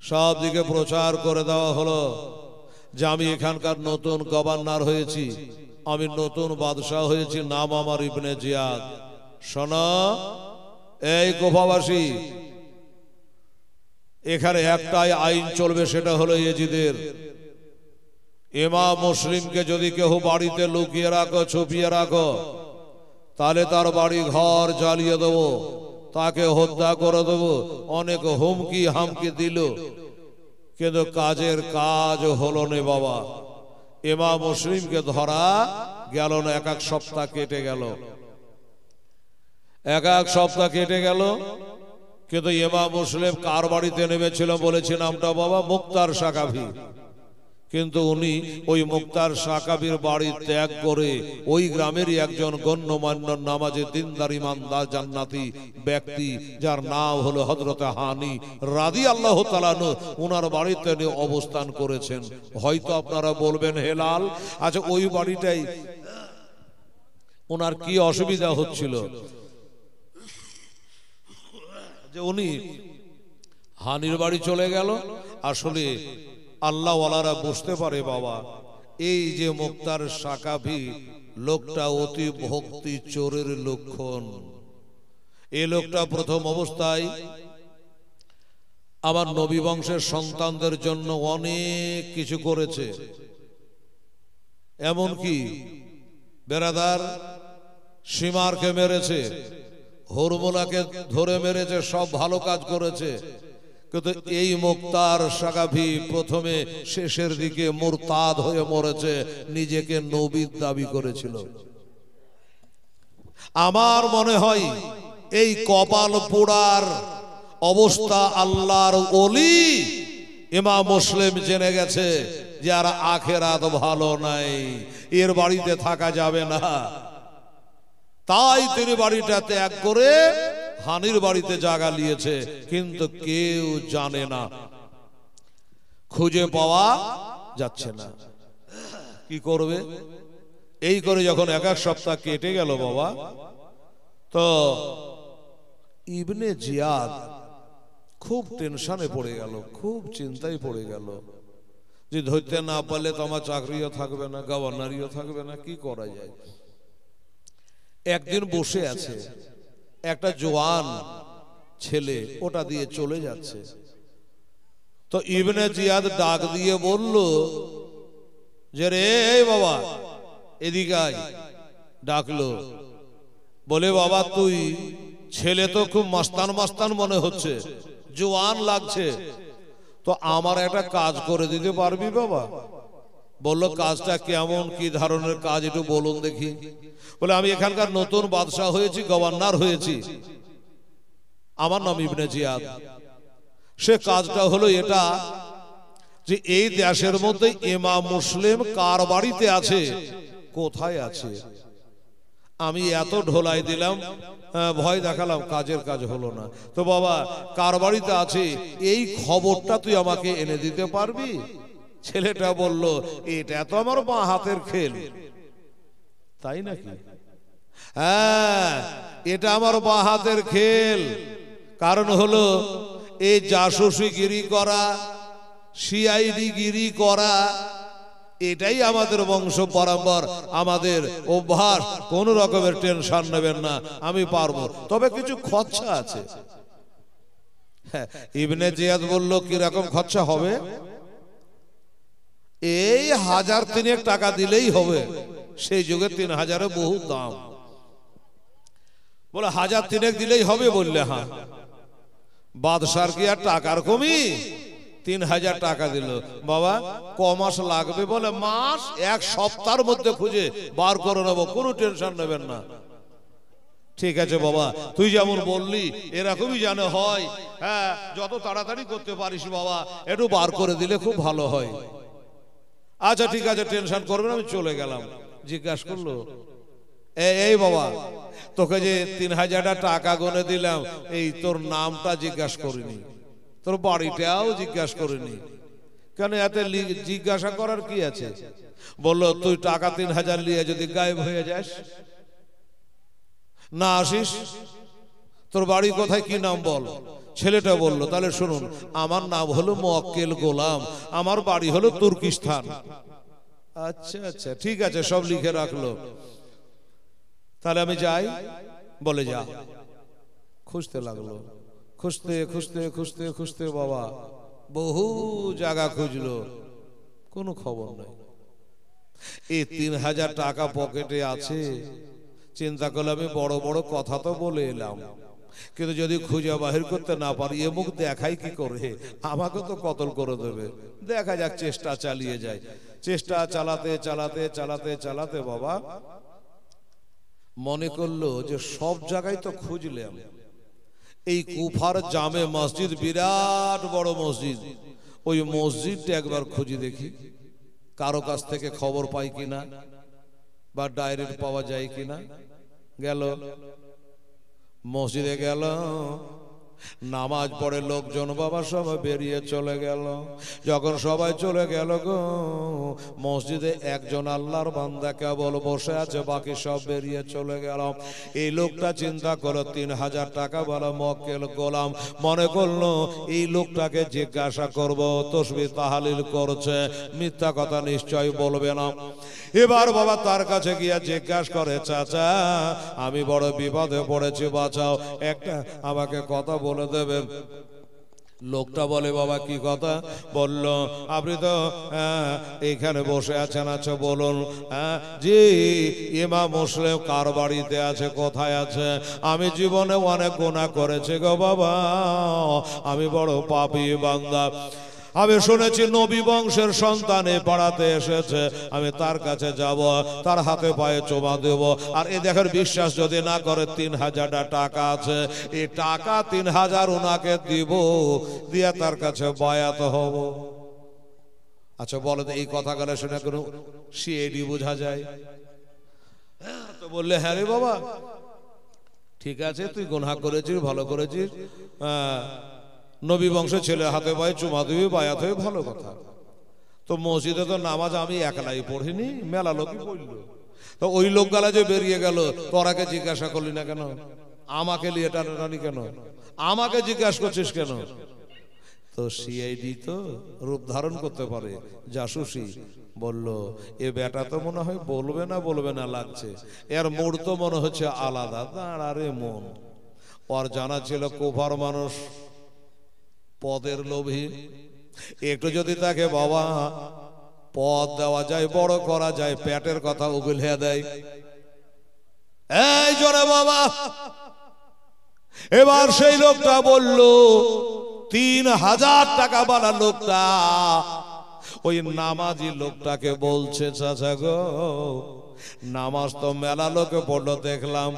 সব দিকে প্রচার করে দেওয়া হলো যে আমি এখানকার নতুন গভর্নর হয়েছি, আমি নতুন বাদশাহ হয়েছি, নাম আমার ইবনে জিয়াদ। শোনো এই কুফাবাসী, এখানে একটাই আইন চলবে, সেটা হলো এজিদের। ইমাম মুসলিমকে যদি কেউ বাড়িতে লুকিয়ে রাখো, ছুপিয়ে রাখো, তাহলে তার বাড়ি ঘর জ্বালিয়ে দেবো, তাকে হত্যা করে দেবো। অনেক হুমকি হামকি দিল, কিন্তু কাজের কাজ হলো না বাবা। ইমাম মুসলিমকে ধরা গেল না। এক এক সপ্তাহ কেটে গেল, এক এক সপ্তাহ কেটে গেল, কিন্তু ইমাম মুসলিম কার বাড়িতে নেমেছিল বলেছে নামটা বাবা মুক্তার সাকাফি। কিন্তু উনি ওই মুক্তার সাকাফির বাড়ি ত্যাগ করে ওই গ্রামেরই একজন গণ্যমান্য নামাজে দিনদার ইমানদার জান্নাতি ব্যক্তি, যার নাম হলো হযরত হানি রাদিয়াল্লাহু তাআলা আনহু, ওনার বাড়িতে অবস্থান করেছেন। হয়তো আপনারা বলবেন হেলাল, আচ্ছা ওই বাড়িটাই ওনার কি অসুবিধা হচ্ছিল যে উনি হানির বাড়ি চলে গেল? আসলে আল্লাহ ওয়ালারা বুঝতে পারে বাবা, এই যে মুক্তার সাকাফি লোকটা অতি ভক্তি চোরের লক্ষণ। এই লোকটা প্রথম অবস্থায় আমার নবী বংশের সন্তানদের জন্য অনেক কিছু করেছে, এমনকি বেরাদার সীমারকে মেরেছে, হরমোলাকে ধরে মেরেছে, সব ভালো কাজ করেছে। কিন্তু এই মুক্তার সাকাফি প্রথমে শেষের দিকে মুরতাদ হয়ে মরেছে, নিজেকে নবীর দাবি করেছিল। আমার মনে হয় এই কপাল পোড়ার অবস্থা আল্লাহর ওলি ইমাম মুসলিম জেনে গেছে যে আর আখেরাত ভালো নাই, এর বাড়িতে থাকা যাবে না। তাই তিনি বাড়িটা ত্যাগ করে হানির বাড়িতে জায়গা নিয়েছে, কিন্তু কেউ জানে না, খুঁজে পাওয়া যাচ্ছে না। কি করবে? এই করে যখন এক এক সপ্তাহ কেটে গেল বাবা, তো ইবনে জিয়াদ খুব টেনশনে পড়ে গেল, খুব চিন্তায় পড়ে গেল যে ধরতে না পারলে তো আমার চাকরিও থাকবে না, গভর্নরিও থাকবে না, কি করা যায়। একদিন বসে আছে, একটা জওয়ান ছেলে ওটা দিয়ে চলে যাচ্ছে, তো ইবনে জিয়াদ ডাক দিয়ে বলল যে রে বাবা এদিকে আয়। ডাকলো, বলে বাবা তুই ছেলে তো খুব মাস্তান মাস্তান মনে হচ্ছে, জওয়ান লাগছে, তো আমার একটা কাজ করে দিতে পারবি বাবা? বলল কাজটা কেমন, কি ধরনের কাজ একটু বলুন দেখি। বলে আমি এখানকার নতুন বাদশাহ হয়েছি, গভর্নর হয়েছি, আমার নাম ইবনে জিয়াদ। সে কাজটা হলো এটা যে এই দেশের মধ্যে ইমাম মুসলিম কার বাড়িতে আছে, কোথায় আছে। আমি এত ঢোলাই দিলাম, ভয় দেখালাম, কাজের কাজ হলো না। তো বাবা কার বাড়িতে আছে এই খবরটা তুই আমাকে এনে দিতে পারবি? ছেলেটা বলল এটা তো আমার বাঁ হাতের খেল। তাই নাকি? হ্যাঁ, এটা আমার বাঁ হাতের খেল। কারণ হলো এই জাসুসি গিরি করা, সিআইডি গিরি করা, এটাই আমাদের বংশ পরম্পর, আমাদের অভ্যাস। কোন রকমের টেনশন নেবেন না, আমি পারবো, তবে কিছু খরচা আছে। ইবনে জিয়াদ বলল কিরকম খরচা হবে? এই 1000 টাকা দিলেই হবে। সেই যুগে 3000 বহু দাম। বলে 1000 দিলেই হবে? বললে হ্যাঁ। বাদশার কি আর টাকার কমি? 3000 টাকা দিল। বাবা ক মাস লাগবে? বলে মাস 1 সপ্তাহের মধ্যে খুঁজে বার করে নেবো, কোনো টেনশন নেবেন না। ঠিক আছে বাবা, তুই যেমন বললি এরকমই যেন হয়। হ্যাঁ, যত তাড়াতাড়ি করতে পারিস বাবা, একটু বার করে দিলে খুব ভালো হয়। আচ্ছা ঠিক আছে, টেনশন করবেন, আমি চলে গেলাম। জিজ্ঞাসা করলো, এই বাবা তোকে যে 3000 টাকা গুনে দিলাম, এই তোর নামটা জিজ্ঞাসা করিনি, তোর বাড়িটাও জিজ্ঞাসা করিনি কেন? এতে জিজ্ঞাসা করার কি আছে? বলল তুই টাকা 3000 নিয়ে যদি গায়েব হয়ে যাস, না আসিস, তোর বাড়ি কোথায়, কি নাম বল। ছেলেটা বলল তাহলে শুনুন, আমার নাম হলো মোয়াক্কেল গোলাম, আমার বাড়ি হলো তুর্কিস্তান। আচ্ছা আচ্ছা ঠিক আছে, সব লিখে রাখলো। তাহলে আমি যাই? বলে যা। খুঁজতে লাগলো, খুঁজতে খুঁজতে খুঁজতে খুঁজতে বাবা বহু জায়গা খুঁজলো, কোনো খবর নাই। এই 3000 টাকা পকেটে আছে। চিন্তা করলে আমি বড় বড় কথা তো বলে এলাম, কিন্তু যদি খুঁজে বাহির করতে না পারি, এ মুখ দেখাই কি করে, আমাকে তো কতল করে দেবে। দেখা যাক, চেষ্টা চালিয়ে যায়। চেষ্টা চালাতে চালাতে চালাতে চালাতে বাবা মনে করলো যে সব জায়গায় তো খুঁজলাম, এই কুফার জামে মসজিদ, বিরাট বড় মসজিদ, ওই মসজিদটা একবার খুঁজে দেখি, কারো কাছ থেকে খবর পাই কিনা বা ডায়েরি পাওয়া যায় কিনা। গেল মসজিদে, গেল নামাজ পড়ে লোকজন বাবা সবাই বেরিয়ে চলে গেল। যখন সবাই চলে গেল গো, মসজিদে একজন আল্লাহর বান্দা কেবল বসে আছে, বাকি সব বেরিয়ে চলে গেল। এই লোকটা চিন্তা করলো 3000 টাকা বলা মোয়াক্কেল গোলাম, মনে করলো এই লোকটাকে জিজ্ঞাসা করব, তাসবিহ তাহলিল করছে, মিথ্যা কথা নিশ্চয় বলবে না। এবার বাবা তার কাছে গিয়ে জিজ্ঞাসা করে, চাচা আমি বড় বিপদে পড়েছি, বাঁচাও, একটা আমাকে কথা বলে দেবেন। লোকটা বলে বাবা কি কথা? বলল আপনি তো এইখানে বসে আছেন, আচ্ছা বলুন। জি, ইমাম মুসলিম কার বাড়িতে আছে, কোথায় আছে? আমি জীবনে অনেক গুনাহ করেছি গো বাবা, আমি বড় পাপী বান্দা। আমি শুনেছি নবী বংশের সন্তানে পাড়াতে এসেছে, আমি তার কাছে যাব, তার হাতে পায়ে চুমা দেব। আর এ দেখেন বিশ্বাস যদি না করে, 3000 টাকা আছে, এই টাকা 3000 ওনাকে দিব, দিয়ে তার কাছে বায়াত হব। আচ্ছা বলো তো, এই কথা গেলে শুনে কোনো সিআইডি বোঝা যায়? তো বললে হ্যাঁ রে বাবা, ঠিক আছে, তুই গুনাহ করেছিস, ভালো করেছিস, নবী বংশের ছেলে হাতে পায়ে চুমা দিবি, বায়াত হয়ে, ভালো কথা। তো মসজিদে তো নামাজ আমি একলাই পড়িনি, মেলা লোকই পড়ল। তো ওই লোকগুলা যে বেরিয়ে গেল, তোরাকে জিজ্ঞাসা করলি না কেন? আমাকে নিয়ে টানাটানি কেন? আমাকে জিজ্ঞাসা করছিস কেন? তো সিআইডি তো রূপ ধারণ করতে পারে, জাসুসি। বলল এ বেটা তো মনে হয় বলবে না লাগছে, এর মোড় তো মনে হচ্ছে আলাদা। দাঁড়ারে মন, ওর জানা ছিল কুফার মানুষ, পদের লোভী, একটু যদি তাকে বাবা পদ দেওয়া যায়, বড় করা যায়, পেটের কথা উগলিয়ে দেয়। এই জোরে বাবা। এবার সেই লোকটা বলল 3000 টাকা বালা লোকটা ওই নামাজি লোকটাকে বলছে, চাচা গো নামাজ তো মেলা লোকে পড়লো দেখলাম,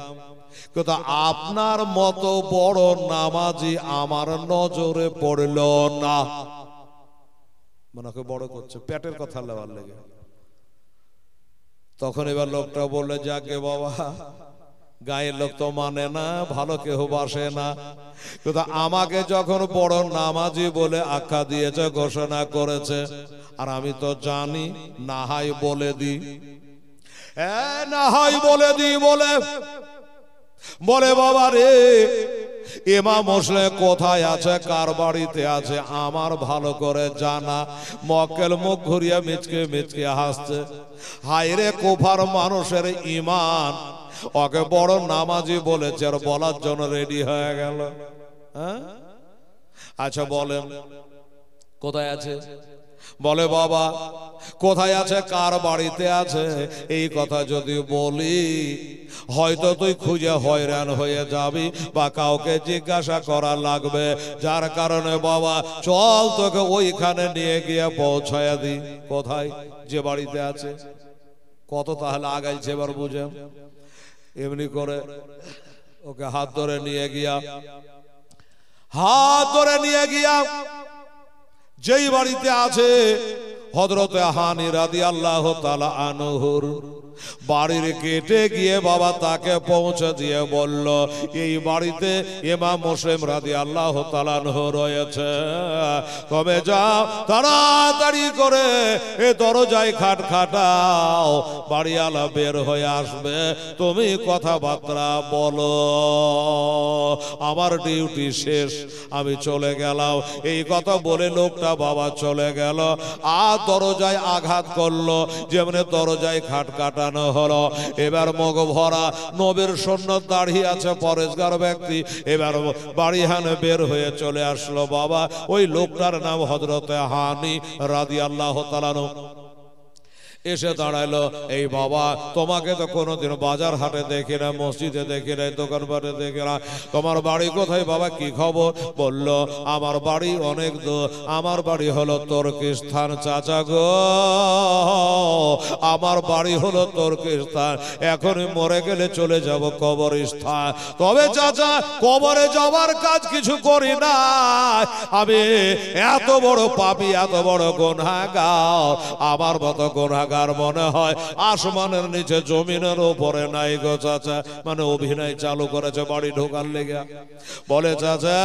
কিন্তু আপনার মতো বড় নামাজি আমার নজরে পড়ল না। মানে বড় করছে, পেটের কথা লেবার লেগে। তখন এবার লোকটা বললে, যাকে বাবা গায়ের লোক তো মানে না, ভালো কেউ বাসে না, কিন্তু আমাকে যখন বড় নামাজি বলে আখ্যা দিয়েছে, ঘোষণা করেছে, আর আমি তো জানি, না হয় বলে দি, না হয় বলে দি, বলে বাবা রে ইমাম হোসেন কোথায় আছে, কার বাড়িতে আছে আমার ভালো করে জানা। মক্কেল মুখ ঘুরিয়ে মিচকে মিচকে হাসছে। হায় রে কুফার মানুষের ইমান, ওকে বড় নামাজি বলেছে আর বলার জন্য রেডি হয়ে গেল। হ্যাঁ আচ্ছা বলেন কোথায় আছে? বলে বাবা কোথায় আছে, কার বাড়িতে আছে, এই কথা যদি বলি হয়তো তুই খুঁজে হয়রান হয়ে যাবি বা কাউকে জিজ্ঞাসা করা লাগবে, যার কারণে বাবা চল তোকে ওইখানে নিয়ে গিয়ে পৌঁছায় দি। কোথায়? যে বাড়িতে আছে। কত তাহলে আগাইছে এবার বুঝেন। এমনি করে ওকে হাত ধরে নিয়ে গিয়া যেই বাড়িতে আছে হযরতে হানি রাদিয়াল্লাহু তাআলা আনহুর বাড়ির গেটে গিয়ে বাবা তাকে পৌঁছে দিয়ে বলল, এই বাড়িতে ইমাম মুসলিম রাদিয়াল্লাহু তাআলা আনহু রয়েছে, তবে যাও তাড়াতাড়ি করে এ দরজায় খাটখাটাও, বাড়িওয়ালা বের হয়ে আসবে, তুমি কথাবার্তা বলো, আমার ডিউটি শেষ, আমি চলে গেলাম। এই কথা বলে লোকটা বাবা চলে গেল। আর দরজায় আঘাত করলো, যেমনি দরজায় খাটখাটা হলো। এবার মগ ভরা নবীর সন্ন্যত দাঁড়িয়ে আছে, পরেশগার ব্যক্তি, এবার বাড়ি হানে বের হয়ে চলে আসলো বাবা। ওই লোকটার নাম হযরতে হানি রাদিয়াল্লাহু তাআলা আনহু। এসে দাঁড়াইলো, এই বাবা তোমাকে তো কোনোদিন বাজার হাটে দেখি না, মসজিদে দেখি না, দোকানপাটে দেখি না, তোমার বাড়ি কোথায় বাবা, কি খবর? বলল আমার বাড়ি অনেক দূর, আমার বাড়ি হলো তুর্কিস্তান। চাচা গো আমার বাড়ি হলো তুর্কিস্তান, এখনই মরে গেলে চলে যাব কবরস্থান। তবে চাচা কবরে যাওয়ার কাজ কিছু করি না, আমি এত বড় পাপী, এত বড় গুনাহগার, আমার মতো গুনাহগার মনে হয় আসমানের নিচে জমিনের উপরে নাই গো চাচা। মানে অভিনয় চালু করেছে বাড়ি ঢোকার লেগে। বলে চাচা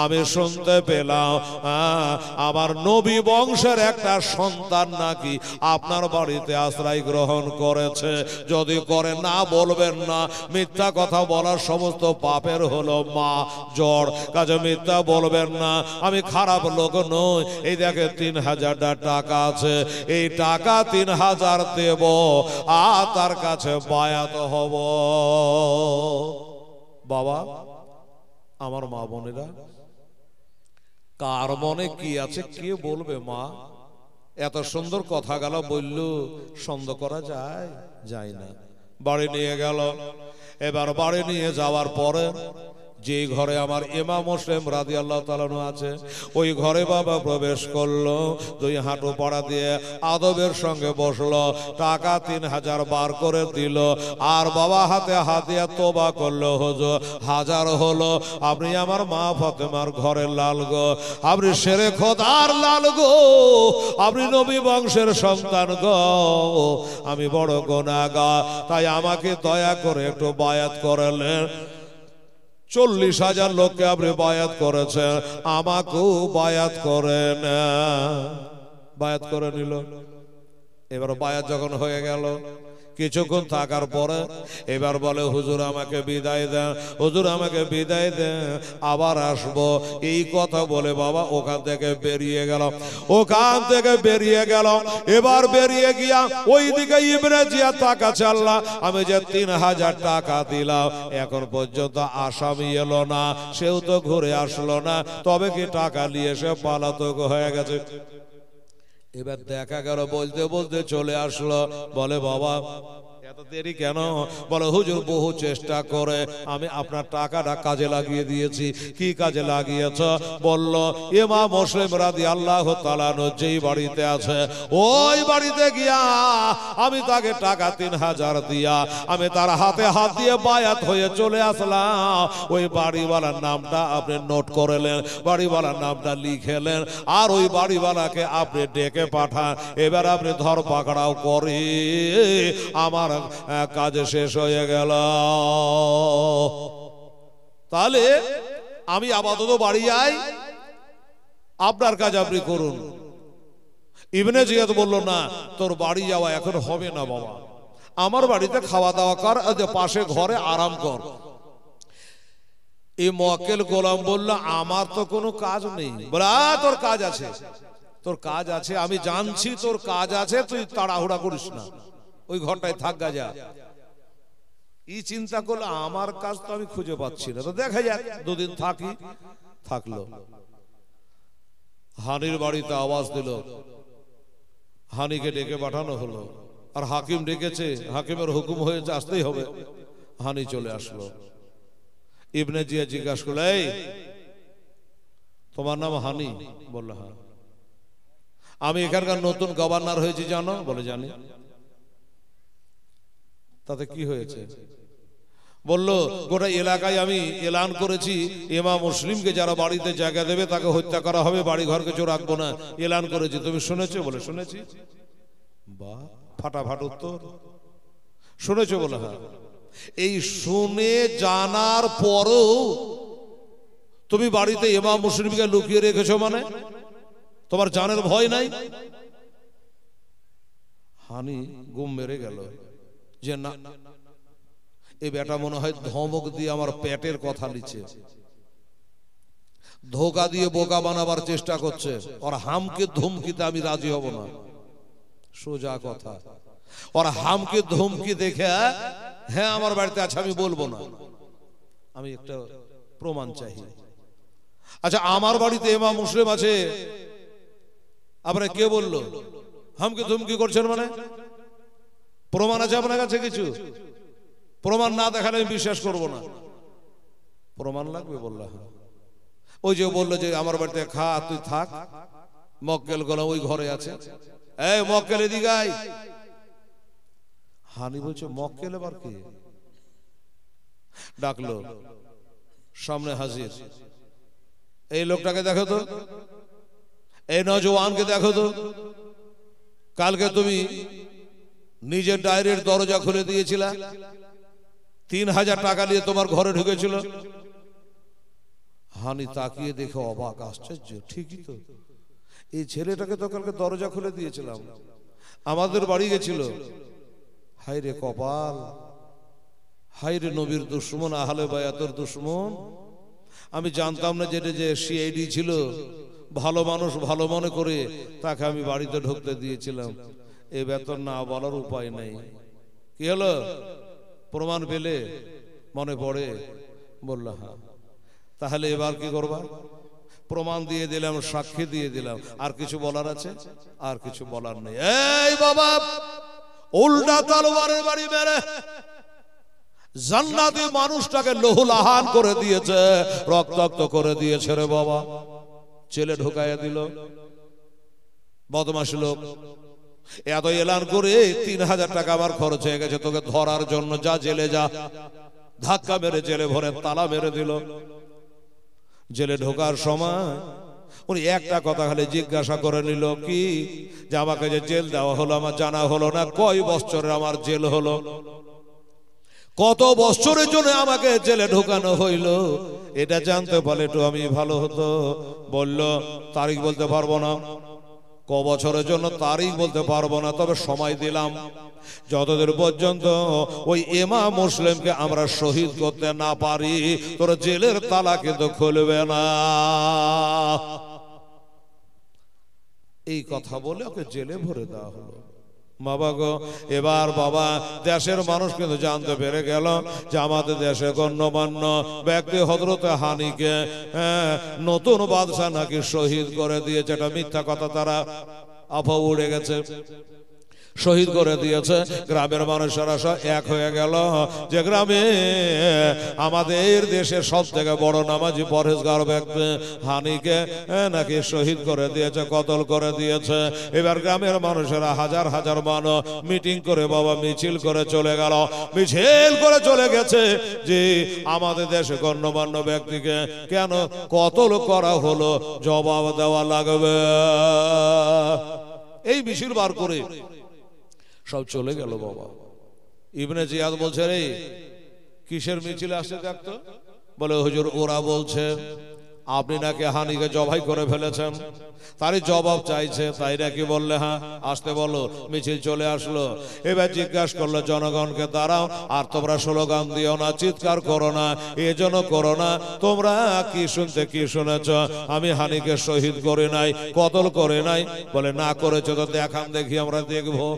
আমি শুনতে পেলাম আমার নবী বংশের একটা সন্তান নাকি আপনার বাড়িতে আশ্রয় গ্রহণ করেছে। যদি করে না বলবেন না, মিথ্যা কথা বলার সমস্ত পাপের হলো মা জ্বর, কাজে মিথ্যা বলবেন না, আমি খারাপ লোক নই। এই দেখে 3000 টাকা আছে, এই টাকা 3000 দেব আর তার কাছে বায়াত হব। বাবা আমার মা বোনেরা, কার মনে কি আছে কে বলবে? মা এত সুন্দর কথা গেল বলল, সন্দেহ করা যায়? যায় না। বাড়ি নিয়ে গেল। এবার বাড়ি নিয়ে যাওয়ার পরে যে ঘরে আমার ইমাম মুসলিম রাদিয়াল্লাহু তাআলা আনহু আছে, ওই ঘরে বাবা প্রবেশ করলো, 2 হাঁটু পাড়া দিয়ে আদবের সঙ্গে বসলো, টাকা 3000 বার করে দিল, আর বাবা হাতে হাত দিয়ে তোবা করলো, হুজুর হাজার হলো, আপনি আমার মা ফাতেমার ঘরের লাল গো, আপনি শেরে খোদার লাল গো, আপনি নবী বংশের সন্তান গো, আমি বড় গুনাহগার, তাই আমাকে দয়া করে একটু বায়াত করলেন। 40,000 লোককে আপনি বায়াত করেছেন, আমাকেও বায়াত করেন। বায়াত করে নিল। এবার বায়াত যখন হয়ে গেল, কিছুক্ষণ থাকার পরে এবার বলে হুজুর আমাকে বিদায় দেন, হুজুর আমাকে বিদায় দেন, আবার আসবো। এই কথা বলে বাবা ওখান থেকে বেরিয়ে গেল, ওখান থেকে বেরিয়ে গেল। এবার বেরিয়ে গিয়া ওইদিকে ইবনে জিয়াদ তাকাচ্ছে, আল্লাহ আমি যে 3000 টাকা দিলাম এখন পর্যন্ত আসামি এলো না, সেও তো ঘুরে আসলো না, তবে কি টাকা নিয়ে সে পলাতক হয়ে গেছে। এবার দেখা গেল বলতে বলতে চলে আসলো, বলে বাবা এত দেরি কেন? বলে হুজুর বহু চেষ্টা করে আমি আপনার টাকাটা কাজে লাগিয়ে দিয়েছি। কি কাজে লাগিয়েছ? বলল ইমাম মুসলিম রাদিয়াল্লাহু তাআলা যেই বাড়িতে আছে ওই বাড়িতে গিয়া আমি তাকে টাকা 3000 দিয়া আমি তার হাতে হাত দিয়ে বায়াত হয়ে চলে আসলাম। ওই বাড়িওয়ালার নামটা আপনি নোট করলেন, বাড়িওয়ালার নামটা লিখেলেন, আর ওই বাড়িওয়ালাকে আপনি ডেকে পাঠান। এবার আপনি ধর পাকড়াও করে আমার কাজ শেষ হয়ে গেল। তাহলে আমি আপাতত বাড়ি যাই, আপনার কাজ আপনি করুন। ইবনে জিয়াদ বলল না, তোর বাড়ি যাওয়া এখন হবে না বাবা, আমার বাড়িতে খাওয়া দাওয়া কর, পাশে ঘরে আরাম কর। এই মক্কেল গোলাম বলল আমার তো কোনো কাজ নেই। বলে তোর কাজ আছে, তোর কাজ আছে, আমি জানছি তোর কাজ আছে, তুই তাড়াহুড়া করিস না, ওই ঘরটায় থাক গাজা। এই চিন্তা করলো আমার কাজ তো আমি খুঁজে পাচ্ছি না, তো দেখা যাক দুদিন থাকি। থাকলো। হানির বাড়িতে আওয়াজ দিল, হানিকে ডেকে পাঠানো হলো, আর হাকিম ডেকেছে, হাকিমের হুকুম হয়েছে আসতেই হবে। হানি চলে আসলো। ইবনে জিয়াদ জিজ্ঞাসা করলো এই তোমার নাম হানি? বললো হ্যাঁ। আমি এখানকার নতুন গভর্নর হয়েছি জানো? বলে জানি। তাতে কি হয়েছে? বলল গোটা এলাকায় আমি এলান করেছি ইমাম মুসলিমকে যারা বাড়িতে জায়গা দেবে তাকে হত্যা করা হবে, বাড়ি ঘর কিছু রাখবো না, এলান করেছি, তুমি শুনেছো? বলে শুনেছি। বাহ, ফাটাফাট উত্তর। শুনেছো? বলে হ্যাঁ। এই শুনে জানার পরও তুমি বাড়িতে ইমাম মুসলিমকে লুকিয়ে রেখেছো, মানে তোমার জানের ভয় নাই? হানি গুম মেরে গেল যে না, এই বেটা মনে হয় ধমক দিয়ে আমার পেটের কথা লিখছে, ধোকা দিয়ে বোকা বানাবার চেষ্টা করছে, ওর হামকে ধমকিতে আমি রাজি হব না। সোজা কথা, ওর হামকে ধমকি দেখে হ্যাঁ আমার বাড়িতে আছে আমি বলবো না, আমি একটা প্রমাণ চাই। আচ্ছা আমার বাড়িতে ইমাম মুসলিম আছে, আপনারা কে বললো হামকে ধমকি করছেন? মানে প্রমাণ আছে আপনার কাছে? কিছু প্রমাণ না দেখালে আমি বিশ্বাস করব না। প্রমাণ লাগবে? বলল হ্যাঁ। ওই যে বললো যে আমার বাড়িতে খা, তুই থাক। মক্কেল গোলাম ওই ঘরে আছে। এই মক্কেল এদিকে আয়। হানি বলছে মক্কেল আবার কি? ডাকলো, সামনে হাজির। এই লোকটাকে দেখো তো, এই নওজওয়ানকে দেখো তো, কালকে তুমি নিজের ডায়েরির দরজা খুলে দিয়েছিলা, 3000 টাকা নিয়ে তোমার ঘরে ঢুকেছিল। হানি তাকিয়ে দেখে অবাক, আশ্চর্য, ঠিকই তো, এই ছেলেটাকে তো কালকে দরজা খুলে দিয়েছিলাম, আমাদের বাড়ি গেছিল। হায় রে কপাল, হায় রে নবীর দুশমন, আহলে বায়াতের দুশমন। আমি জানতাম না যেটা যে সিআইডি ছিল, ভালো মানুষ ভালো মনে করে তাকে আমি বাড়িতে ঢুকতে দিয়েছিলাম। এই বেতন না বলার উপায় নেই। কি হলো? প্রমাণ পেলে? মনে পড়ে? বলল হ্যাঁ। তাহলে এবার কি করবা? প্রমাণ দিয়ে দিলাম, সাক্ষী দিয়ে দিলাম, আর কিছু বলার আছে? আর কিছু বলার নেই। এই বাবা উল্টা তলোয়ারের বাড়ি মেরে জান্নাতি মানুষটাকে লহুলাহান করে দিয়েছে, রক্তাক্ত করে দিয়েছে রে বাবা। ছেলে ঢুকাইয়া দিল, বদমাশ লোক। এত এলান করে 3000 টাকা আমার খরচ হয়ে গেছে তোকে ধরার জন্য, যা জেলে যা। ধাক্কা মেরে জেলে ভরে তালা মেরে দিল। জেলে ঢোকার সময় উনি একটা কথা খালি জিজ্ঞাসা করে নিল, কি যে আমাকে যে জেল দেওয়া হলো আমার জানা হলো না, কয় বছরের আমার জেল হলো, কত বছরের জন্য আমাকে জেলে ঢোকানো হইল, এটা জানতে পারলে একটু আমি ভালো হতো। বলল তারিখ বলতে পারবো না, ক বছরের জন্য তারিখ বলতে পারবো না, তবে সময় দিলাম যতদিন পর্যন্ত ওই ইমাম মুসলিমকে আমরা শহীদ করতে না পারি তোর জেলের তালা কিন্তু খুলবে না। এই কথা বলে ওকে জেলে ভরে দেওয়া হলো। বাবা গো, এবার বাবা দেশের মানুষ কিন্তু জানতে পেরে গেল যে আমাদের দেশে গণ্যমান্য ব্যক্তি হযরতে হানিকে নতুন বাদশা নাকি শহীদ করে দিয়েছে। এটা মিথ্যা কথা, তারা আফা উড়ে গেছে, শহীদ করে দিয়েছে। গ্রামের মানুষেরা সব এক হয়ে গেল যে গ্রামে আমাদের দেশের সব থেকে বড় নামাজি পরহেজগার ব্যক্তি হানিকে নাকি শহীদ করে দিয়েছে, কতল করে দিয়েছে। এবার গ্রামের মানুষেরা হাজার হাজার মানুষ মিটিং করে বাবা মিছিল করে চলে গেল, মিছিল করে চলে গেছে যে আমাদের দেশে গণ্যমান্য ব্যক্তিকে কেন কতল করা হলো, জবাব দেওয়া লাগবে। এই মিছিল বার করে সব চলে গেল বাবা। ইবনে জিয়াদ বলছে, রে কিসের মিছিল আসছে দেখতো? বলে হুজুর ওরা বলছে আপনি নাকি হানিকে জবাই করে ফেলেছেন, তারই জবাব চাইছে, তাই নাকি? বললে হ্যাঁ, আসতে বলো। মিছিল চলে আসলো। এবার জিজ্ঞাসা করলো জনগণকে, দাঁড়াও আর তোমরা স্লোগান দিও না, চিৎকার করো না, এজন্য করো না, তোমরা কি শুনতে কি শুনেছ? আমি হানিকে শহীদ করে নাই, কতল করে নাই। বলে না করেছো তো দেখান দেখি, আমরা দেখবো।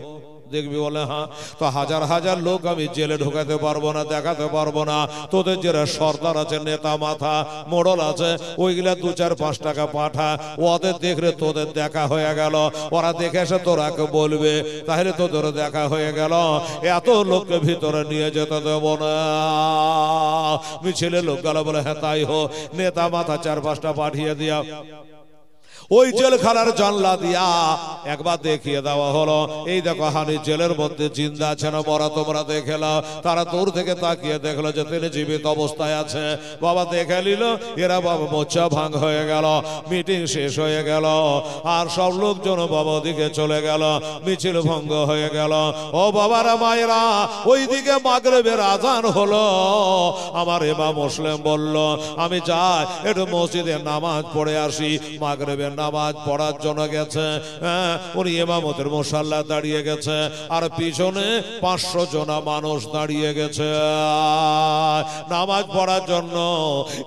দেখবি? বলে হ্যাঁ। তো হাজার হাজার লোক আমি জেলে ঢোকাতে পারবো না, দেখাতে পারবো না। তোদের যারা সর্দার আছে, নেতা মাথা মোড়ল আছে, ওইগুলা 2-4-5 টাকা পাঠা, ওদের দেখলে তোদের দেখা হয়ে গেল, ওরা দেখে এসে তোরাকে বলবে, তাহলে তোদের দেখা হয়ে গেল। এত লোককে ভিতরে নিয়ে যেতে দেব না। মিছিলে লোক গেল, বলে হ্যাঁ তাই হো। নেতা মাথা 4-5টা পাঠিয়ে দিয়া ওই জেলখানার জানলা দিয়া একবার দেখিয়ে দেওয়া হলো, এই দেখো হানি জেলের মধ্যে জিন্দা আছে না মরা, তোমরা দেখে নাও। তারা দূর থেকে তাকিয়ে দেখলো যে তিনি জীবিত অবস্থায় আছে। বাবা দেখে নিল, এরা বাবা মোচা ভাঙ হয়ে গেল, মিটিং শেষ হয়ে গেল, আর সব লোকজন বাবা দিকে চলে গেল, মিছিল ভঙ্গ হয়ে গেল। ও বাবারা মায়েরা, ওইদিকে মাগরিবের আজান হলো। আমার ইমাম মুসলিম বলল, আমি যাই একটু মসজিদে নামাজ পড়ে আসি। মাগরিবের নামাজ পড়ার জন্য গেছে, উনি ইমামতের মুসাল্লা দাঁড়িয়ে গেছে, আর পিছনে 500 জনা মানুষ দাঁড়িয়ে গেছে নামাজ পড়ার জন্য।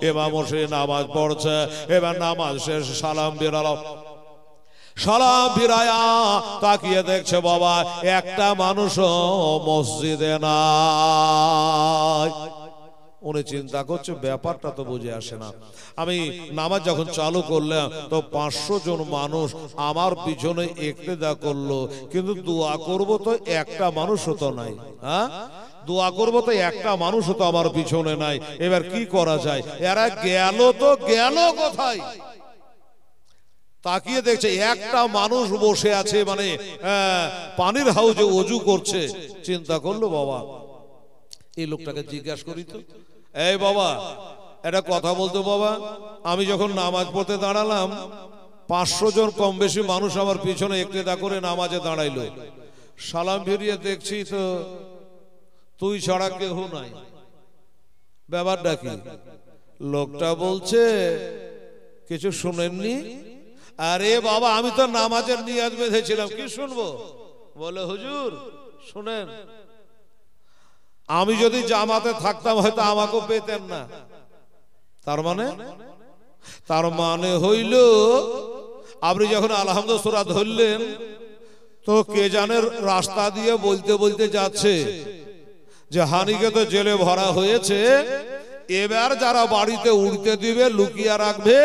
ইমাম মুসলিম নামাজ পড়ছে। এবার নামাজ শেষ, সালাম বেরালো। সালাম ফিরায়া তাকিয়ে দেখছে বাবা একটা মানুষও মসজিদে নাই। উনি চিন্তা করছে ব্যাপারটা তো বুঝে আসে না। আমি নামাজ যখন চালু করলাম তো 500 জন মানুষ আমার পিছনে ইক্তেদা করলো, কিন্তু দোয়া করব তো একটা মানুষও তো নাই। হ্যাঁ, দোয়া করব তো একটা মানুষও তো আমার পিছনে নাই। এবার কি করা যায়? এরা গেল তো গেল কোথায়? তাকিয়ে দেখছে একটা মানুষ বসে আছে, মানে পানির হাউজে ওযু করছে। চিন্তা করলো বাবা এই লোকটাকে জিজ্ঞাসা করি তো, এই বাবা এটা কথা বলতো বাবা, আমি যখন নামাজ পড়তে দাঁড়ালাম 500 জন কম বেশি মানুষ আমার পিছনে ইক্তেদা করে নামাজে দাঁড়াইলো, সালাম ফিরিয়ে দেখছি তো তুই ছাড়া কেউ নাই। ব্যাপারটা কি? লোকটা বলছে কিছু শুনেননি? আরে বাবা আমি তো নামাজের নিয়াত বেঁধেছিলাম, কি শুনবো? বলে হুজুর শুনেন, আমি যদি জামাতে থাকতাম হয়তো আমাকেও পেতেন না। তার মানে হইল আপনি যখন আলহামদুলিল্লাহ সূরা ধরলেন তো কে জানের রাস্তা দিয়ে বলতে বলতে যাচ্ছে যে হানিকে তো জেলে ভরা হয়েছে, এবার যারা বাড়িতে উঠতে দিবে লুকিয়ে রাখবে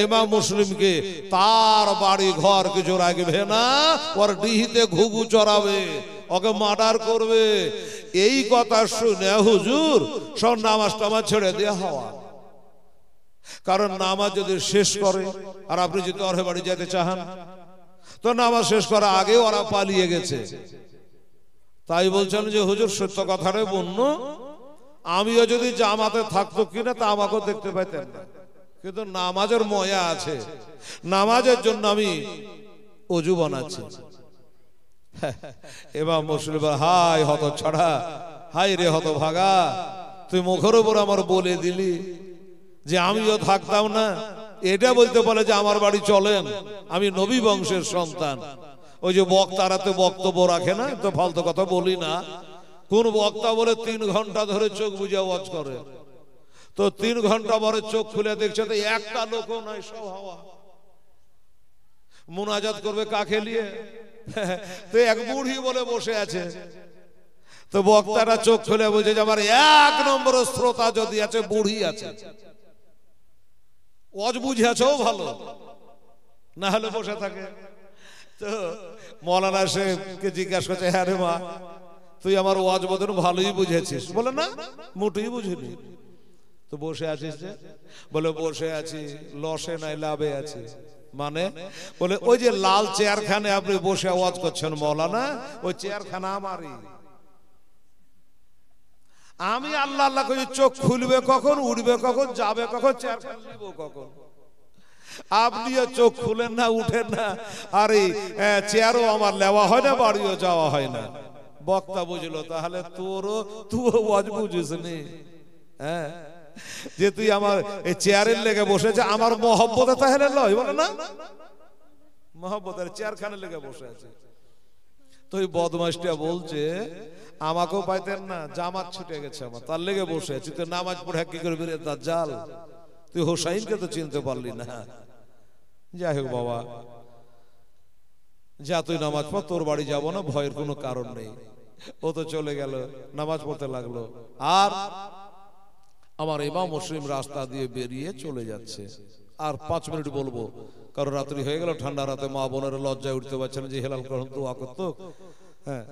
ইমাম মুসলিমকে, তার বাড়ি ঘর কিছু রাখবে না, ওর ডিহিতে ঘুঘু চড়াবে, ওকে মার্ডার করবে। এই কথা শুনে হুজুর সব নামাজ টামাজ ছেড়ে দেওয়া হওয়া। কারণ নামাজ যদি শেষ করে আর আপনি যদি ওর বাড়ি যেতে চান তো নামাজ শেষ করার আগে ওরা পালিয়ে গেছে। তাই বলছেন যে হুজুর সত্য কথাটাই বলল, আমিও যদি জামাতে থাকতো কিনা তা আমাকেও দেখতে পাইতেন না, কিন্তু নামাজের ময়া আছে, নামাজের জন্য আমি ওযু বানাচ্ছি। এবার মুসলিম হাই হত ছাড়া, হাই রে হত ভাগা, তুই মুখের উপর আমার বলে দিলি যে আমিও থাকতাম না। এটা বলতে পারে যে আমার বাড়ি চলেন, আমি নবী বংশের সন্তান। ওই যে বক্তারা তো বক্তব্য রাখে না, তো ফালতু কথা বলি না। কোন বক্তা বলে 3 ঘন্টা ধরে চোখ বুজে ওয়াজ করে, তো 3 ঘন্টা পরে চোখ খুলে দেখছে তো একটা লোকও নাই, সব হাওয়া। মুনাজাত করবে কাকে নিয়ে? তো এক বুড়ি বলে বসে আছে, তো বক্তারা চোখ খুলে বলছে যে আমার 1 নম্বর শ্রোতা যদি আছে বুড়ি আছে, ওয়াজ বুঝে আছেও ভালো, না হলে বসে থাকে। তো মৌলানা সাহেবকে জিজ্ঞাসা করছে, হ্যাঁ রে মা, তুই আমার ওয়াজ বোধন ভালোই বুঝেছিস? বলে না, মোটেই বুঝিনি। তো বসে আছিস যে? বলে বসে আছি লসে নাই লাভে আছি। মানে বলে ওই যে লাল চেয়ারখানে আপনি বসে ওয়াজ করছেন মৌলানা, ওই চেয়ারখানা আমারই। আমি আল্লাহ আল্লাহ করি, চোখ খুলবে কখন, উঠবে কখন, যাবে কখন, চেয়ারখানা নিব কখন। আপনিও চোখ খুলেন না, উঠেন না, আর এই চেয়ারও আমার নেওয়া হয় না, বাড়িও যাওয়া হয় না। বক্তা বুঝলো, তাহলে তুইও ওয়াজ বুঝিস নি? হ্যাঁ, যে তুই আমার এই চেয়ারের লেগে বসেছে, আমার মহব্বতে তাহলে লয়, বলে না, মহব্বতের চেয়ারখানে লেগে বসে আছে। তো ওই বদমাইশটা বলছে, আমাকেও পাইতেন না, জামাত ছুটে গেছে আমার, তার লেগে বসে আছি। তুই নামাজ পড়ে কি করবি রে দাজ্জাল? তুই হোসাইনকে তো চিনতে পারলি না। যাই হোক বাবা, যা তুই নামাজ পড়, তোর বাড়ি যাবো না, ভয়ের কোনো কারণ নেই। ও তো চলে গেল, নামাজ পড়তে লাগলো। আর আমার ইমাম মুসলিম রাস্তা দিয়ে বেরিয়ে চলে যাচ্ছে। আর 5 মিনিট বলবো, কারণ রাত্রি হয়ে গেল, ঠান্ডা রাতে মা বোনের লজ্জায় উঠতে পারছে না যে হেলাল গ্রহণ দোয়া করত। হ্যাঁ,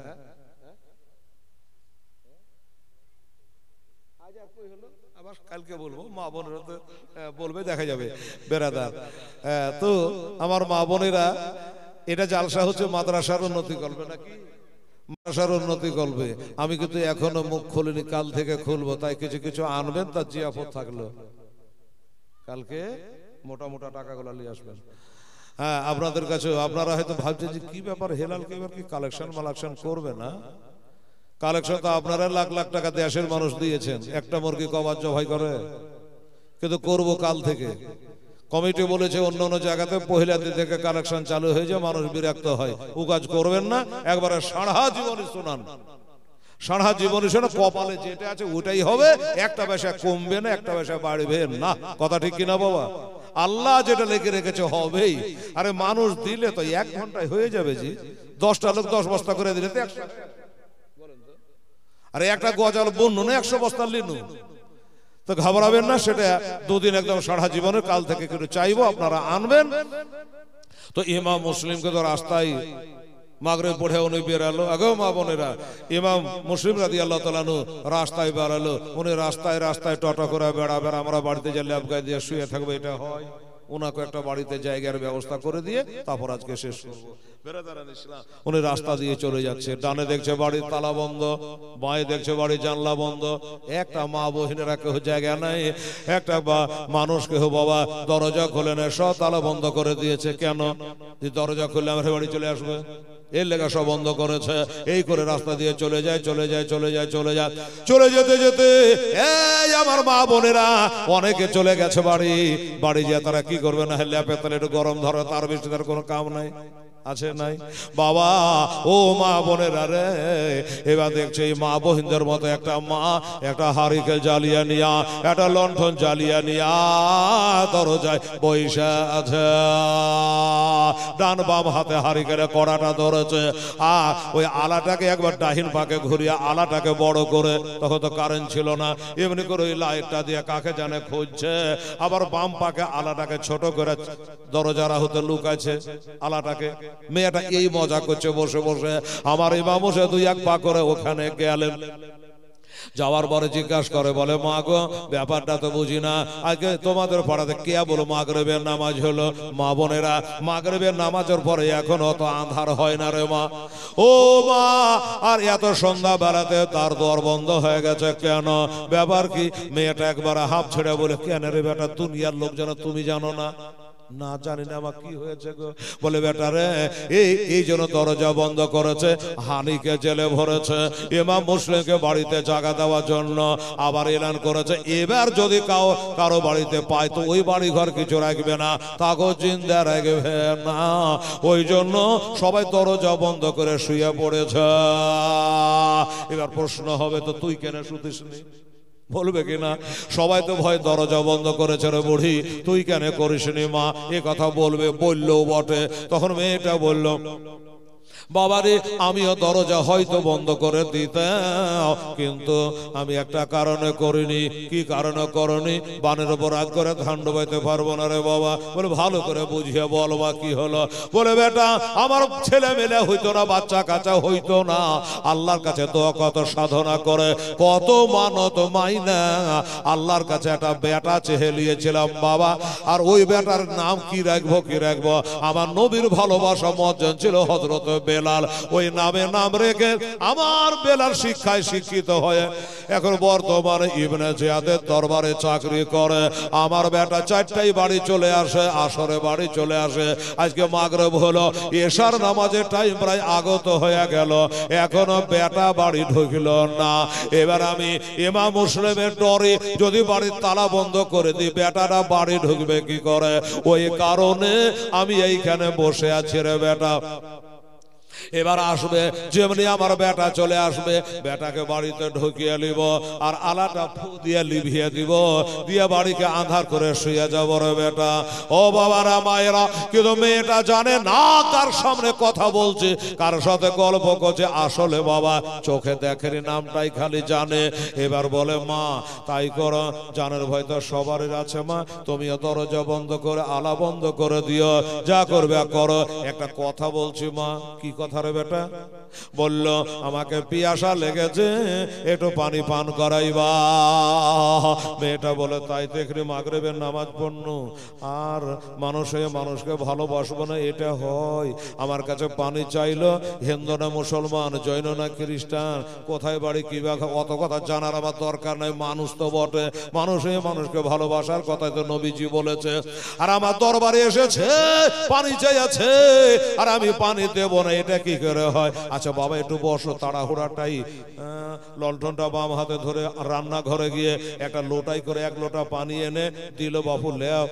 আবার কালকে বলবো, মা বোনেরা তো বলবে, দেখা যাবে বেরাদার। তো আমার মা বোনেরা, এটা জালসা হচ্ছে মাদ্রাসার উন্নতি করবে নাকি? মাদ্রাসার উন্নতি করবে। আমি কিন্তু এখনো মুখ খুলিনি, কাল থেকে খুলবো, তাই কিছু কিছু আনবেন, তার জিয়াফত থাকলো। কালকে মোটা মোটা টাকাগুলো নিয়ে আসবেন। হ্যাঁ, আপনাদের কাছে আপনারা হয়তো ভাবছেন যে কি ব্যাপার, হেলালকে এবার কি কালেকশন মালেকশন করবে না? কালেকশন তো আপনারা লাখ লাখ টাকা দেশের মানুষ দিয়েছেন, একটা মুরগি কবার জবাই করে, কিন্তু করব কাল থেকে। কমিটি বলেছে অন্য অন্য জায়গাতে পহিলা দিন থেকে কালেকশন চালু হয়ে যায়, মানুষ বিরক্ত হয়। ও কাজ করবেন না, একবারে সারা জীবনী শোনান, সারা জীবনী শোনা, কপালে যেটা আছে ওটাই হবে, একটা পয়সা কমবে না, একটা পয়সা বাড়বে না। কথা ঠিক কিনা বাবা? আল্লাহ যেটা লিখে রেখেছে হবেই। আরে মানুষ দিলে তো 1 ঘন্টায় হয়ে যাবে জি। 10টা লোক 10 বস্তা করে দিলে তো 100। আরে একটা গজাল বন্য না 100 বস্তা লিনু, তো ঘাবড়াবেন না। সেটা 2 দিন একদম সারা জীবনের, কাল থেকে কিন্তু চাইবো আপনারা আনবেন। তো ইমাম মুসলিমকে তো রাস্তায় মাগরিব পড়ে উনি বেরালো। আগেও মা বোনেরা, ইমাম মুসলিম রাদিয়াল্লাহু তাআলা আনহু রাস্তায় বেরালো। উনি রাস্তায় রাস্তায় টটো করে বেড়াবেন, আমরা বাড়িতে যে ল্যাবগায় দিয়ে শুয়ে থাকবো, এটা হয়? ওনাকে একটা বাড়িতে জায়গার ব্যবস্থা করে দিয়ে তারপর আজকে শেষ করবো। উনি রাস্তা দিয়ে চলে যাচ্ছে, ডানে দেখছে বাড়ির তালা বন্ধ, বাঁয়ে দেখছে বাড়ির জানলা বন্ধ। একটা মা বহিনেরা কেউ জায়গা নাই, একটা মানুষ কেউ বাবা দরজা খোলে না, সব তালা বন্ধ করে দিয়েছে। কেন? দরজা খুললে আমার বাড়ি চলে আসবে, এর লেখা সব বন্ধ করেছে। এই করে রাস্তা দিয়ে চলে যায়, চলে যায়, চলে যায়, চলে যায়। চলে যেতে যেতে এই আমার মা বোনেরা অনেকে চলে গেছে বাড়ি। বাড়ি যেয়ে তারা কি করবে না, ল্যাপে তাহলে একটু গরম ধরে, তার বেশি তার কোনো কাম নাই, আছে নাই বাবা? ও মা বোনেরা রে, এবার দেখছে এই মা বহিনদের মতো একটা মা একটা হারিকেল জ্বালিয়ে নিয়া, একটা লণ্ঠন জ্বালিয়ে নিয়া দরজায় বইসা আছে। ডান বাম হাতে হারিকেলে কড়াটা ধরেছে, আর ওই আলাটাকে একবার ডাহিন পাকে ঘুরিয়ে আলাটাকে বড় করে, তখন তো কারেন্ট ছিল না, এমনি করে ওই লাইটটা দিয়ে কাকে জানে খুঁজছে। আবার বাম পাকে আলাটাকে ছোট করে দরজার হতে লুকাচ্ছে আলাটাকে। মেয়েটা এই মজা করছে বসে বসে। আমার ইমাম হোসেন 2-1 পা করে ওখানে গেলেন। যাওয়ার পরে জিজ্ঞাসা করে, বলে মা গো, ব্যাপারটা তো বুঝি না, আগে তোমাদের পাড়াতে কে বলো মাগরিবের নামাজ হলো? মা বোনেরা, মাগরিবের নামাজের পরে এখন অত আন্ধার হয় না রে মা। ও মা, আর এত সন্ধ্যা বেলাতে তার দর বন্ধ হয়ে গেছে কেন? ব্যাপার কি? মেয়েটা একবার হাফ ছেড়ে বলে, কেন রে বেটা, দুনিয়ার লোক যেন তুমি জানো না? না জানি না আমার কি হয়েছে গো। বলে বেটা রে এই জন্য দরজা বন্ধ করেছে, হানিকে জেলে ভরেছে, ইমাম মুসলিমকে বাড়িতে জায়গা দেওয়ার জন্য আবার এলান করেছে এবার যদি কারো বাড়িতে পায় তো ওই বাড়ি ঘর কিছু রাখবে না, তাকে জিন্দা রাখবে না। ওই জন্য সবাই দরজা বন্ধ করে শুয়ে পড়েছে। এবার প্রশ্ন হবে তো তুই কেন শুতিসনি? বলবে কিনা সবাই তো ভয় দরজা বন্ধ করেছে রে বুড়ি, তুই কেন করিসনি মা, এ কথা বলবে, বললেও বটে। তখন মেয়েটা বলল বাবারে আমিও দরজা হয়তো বন্ধ করে দিতাম, কিন্তু আমি একটা কারণে করিনি। কি কারণে করনি? বানের উপর রাগ করে ধান ডুবাইতে পারবো না রে বাবা। বলে ভালো করে বুঝিয়ে বল বা কি হলো? বলে বেটা আমার ছেলে মেলে হইতো না, বাচ্চা কাচ্চা হইতো না, আল্লাহর কাছে তো কত সাধনা করে কত মানত মাইনা আল্লাহর কাছে একটা বেটা চেহে নিয়েছিলাম বাবা। আর ওই বেটার নাম কি রাখবো কি রাখবো, আমার নবীর ভালোবাসা মজ্জন ছিল হযরত বেলাল, ওই নামে নাম রেখে আমার বেলাল শিক্ষায় শিক্ষিত হয়ে এখন বর্তমানে ইবনে জিয়াদের দরবারে চাকরি করে। আমার বেটা 4টায় বাড়ি চলে আসে, আসরে বাড়ি চলে আসে। আজকে মাগরিব হলো, এশার নামাজের টাইম প্রায় আগত হয়ে গেল, এখনো বেটা বাড়ি ঢুকল না। এবার আমি ইমাম মুসলিমের ডরে যদি বাড়ির তালা বন্ধ করে দিই বেটাটা বাড়ি ঢুকবে কি করে, ওই কারণে আমি এইখানে বসে আছি রে বেটা। এবার আসবে যেমনি আমার বেটা চলে আসবে, বেটাকে বাড়িতে ঢুকিয়ে নিব আর আলাটা ফু দিয়ে লিভিয়ে দিব, দিয়ে বাড়িকে আঁধার করে শুয়ে যাব রে বেটা। ও বাবারা মায়েরা, কিন্তু মেয়েটা জানে না কার সামনে কথা বলছে, কার সাথে গল্প করছে। আসলে বাবা চোখে দেখেনি, নামটাই খালি জানে। এবার বলে মা তাই করো, জানের ভয় তো সবারই আছে মা, তুমিও দরজা বন্ধ করে আলা বন্ধ করে দিও, যা করবে করো। একটা কথা বলছি মা। কি কথা রে বেটা? বলল আমাকে পিয়াসা লেগেছে, একটু পানি পান করাইবা। মেয়েটা বলে তাই দেখলি মাগরিবের নামাজ পড়ন আর মানুষকে ভালোবাসবো না এটা হয়? আমার কাছে পানি চাইলো, হিন্দু না মুসলমান, জৈন না খ্রিস্টান, কোথায় বাড়ি কিভাবে, অত কথা জানার আমার দরকার নাই। মানুষ তো বটে, মানুষকে ভালোবাসার কথাই তো নবীজি বলেছে। আর আমার দরবারে এসেছে পানি চাইছে আর আমি পানি দেব না, এটা কি করে হয়? আচ্ছা বাবা একটু বসো, তাড়াহুড়াটাই। লণ্ঠনটা বাম হাতে ধরে রান্নাঘরে গিয়ে একটা লোটাই করে 1 লোটা পানি এনে দিল, বাবু লেও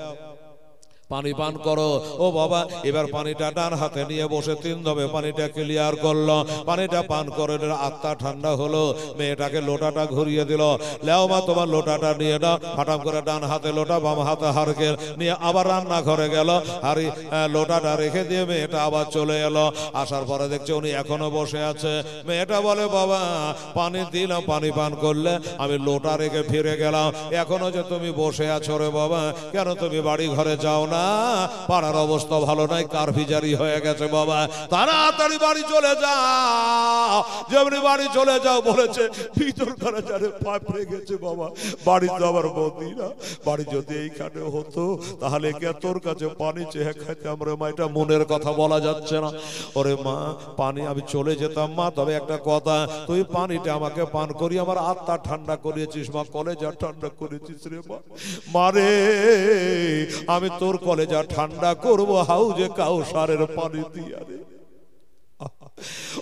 পানি পান করো। ও বাবা এবার পানিটা ডান হাতে নিয়ে বসে 3 ধাপে পানিটা ক্লিয়ার করলো, পানিটা পান করে আত্মা ঠান্ডা হলো। মেয়েটাকে লোটাটা ঘুরিয়ে দিল, লেও মা তোমার লোটাটা নিয়ে নাও। ফাটাম করে ডান হাতে লোটা, বাম হাতে হারকেল নিয়ে আবার রান্নাঘরে গেল, আর লোটাটা রেখে দিয়ে মেয়েটা আবার চলে এলো। আসার পরে দেখছে উনি এখনো বসে আছে। মেয়েটা বলে বাবা পানি দিলাম, পানি পান করলে, আমি লোটা রেখে ফিরে গেলাম, এখনো যে তুমি বসে আছো রে বাবা, কেন তুমি বাড়ি ঘরে যাও না? পাড়ার অবস্থা ভালো নাই, কারফিজারি হয়ে গেছে বাবা, তাড়াতাড়ি বাড়ি চলে যাও। যেমনি বাড়ি চলে যাও বলেছে, ভিতর করে যারে পাপ হয়ে গেছে বাবা, বাড়ি তো আবার বন্দি না, বাড়ি যদি এইখানে হতো তাহলে কে তোর কাছে পানি চেয়ে খাইতে আমরা মা, এটা মনের কথা বলা যাচ্ছে না। ওরে মা পানি আমি চলে যেতাম মা, তবে একটা কথা, তুই পানিটা আমাকে পান করি আমার আত্মা ঠান্ডা করিয়েছিস মা, কলেজা ঠান্ডা করেছিস রে মা। মারে আমি তোর কলেজা ঠান্ডা করবো হাউজে কাউসারের পানি দিয়া রে।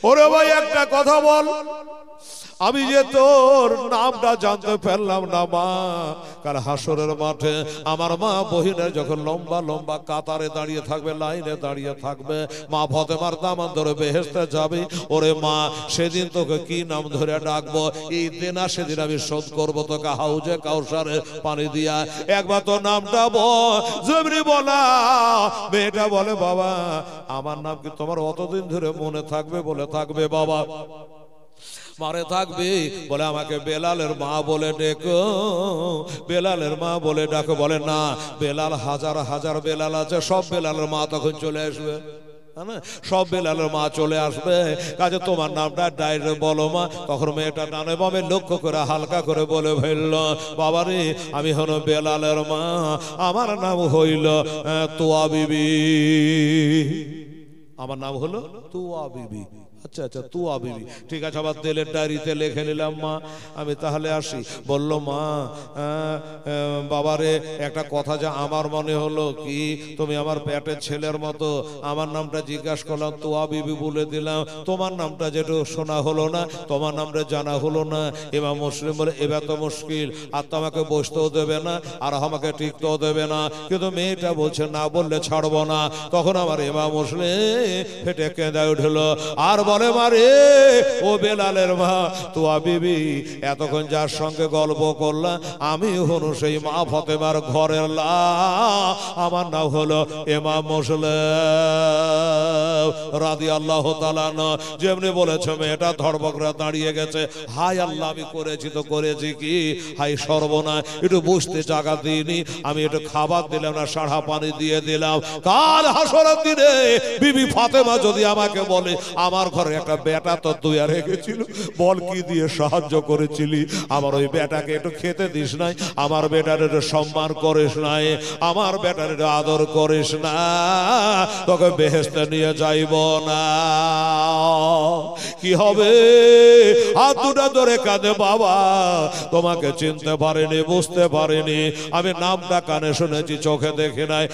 ওরে ভাই একটা কথা বল, আমি যে তোর নামটা জানতে পারলাম না মা, কাল হাসরের মাঠে আমার মা বহিনের যখন লম্বা লম্বা কাতারে দাঁড়িয়ে থাকবে, লাইনে দাঁড়িয়ে থাকবে, মা ফাতেমার দামান ধরে বেহেশতে যাবে। ওরে মা সেদিন তোকে কি নাম ধরে ডাকবো? এই দেনা সেদিন আমি শোধ করবো তোকে হাউজে কাউসারে পানি দিয়া। একবার তোর নামটা যেমনি বলা। মেয়েটা বলে বাবা আমার নাম কি তোমার অতদিন ধরে মনে থাকবে? বলে থাকবে বাবা। মারে থাকবি? বলে আমাকে বেলালের মা বলে ডেকো, বেলালের মা বলে ডাকো। বলে না, বেলাল হাজার হাজার বেলাল আছে, সব বেলালের মা তখন চলে আসবে, সব বেলালের মা চলে আসবে, কাজে তোমার নামটা ডাইরে বলো মা। তখন মেয়েটা ডানে বামে লক্ষ্য করে হালকা করে বলে ফেলল, বাবারে আমি হলো বেলালের মা, আমার নাম হইল তুয়া বিবি, আমার নাম হলো তুয়া বিবি। আচ্ছা আচ্ছা তুয়া বিবি, ঠিক আছে, আবার তেলের ডায়েরিতে লিখে নিলাম মা, আমি তাহলে আসি। বলল মা বাবারে একটা কথা যা আমার মনে হলো, কি তুমি আমার পেটের ছেলের মতো, আমার নামটা জিজ্ঞাসা করলাম তুয়া বিবি বলে দিলাম, তোমার নামটা যেটা শোনা হলো না, তোমার নামটা জানা হলো না। ইমাম মুসলিম বলে এবার তো মুশকিল, আর তো আমাকে বসতেও দেবে না আর আমাকে টিকতেও দেবে না, কিন্তু মেয়েটা বলছে না বললে ছাড়বো না। তখন আমার ইমাম মুসলিম ফেটে কেঁদে উঠলো আর বলে মারে ও বেলালের মা তুয়া বিবি, এতক্ষণ যার সঙ্গে গল্প করলাম আমি হনু সেই মা ফতেমার ঘরের লা, আমার নাম হলো ইমাম মুসলিম রাদিয়াল্লাহু তাআলা আনহু। যেমনি বলেছে মেয়েটা ধর্মকরা দাঁড়িয়ে গেছে, হাই আল্লাহ আমি করেছি তো করেছি কি, হাই সর্বনাশ, একটু বুঝতে জায়গা দিইনি, আমি একটু খাবার দিলাম না, সাড়া পানি দিয়ে দিলাম। কাল হাসরের দিনে বিবি ফাতেমা যদি আমাকে বলে আমার ঘরে একটা বেটা তো তুই আর রেখেছিল, বল কি দিয়ে সাহায্য করেছিলি, আমার ওই বেটাকে একটু খেতে দিস নাই, আমার বেটার একটু সম্মান করিস নাই, আমার বেটার একটু আদর করিস না, তোকে বেহেশতে নিয়ে যাইব না। কি হবে? হাত দুটা ধরে কাঁদে, বাবা তোমাকে চিনতে পারিনি, বুঝতে পারিনি, আমি নামটা কানে শুনেছি চোখে দেখি নাই,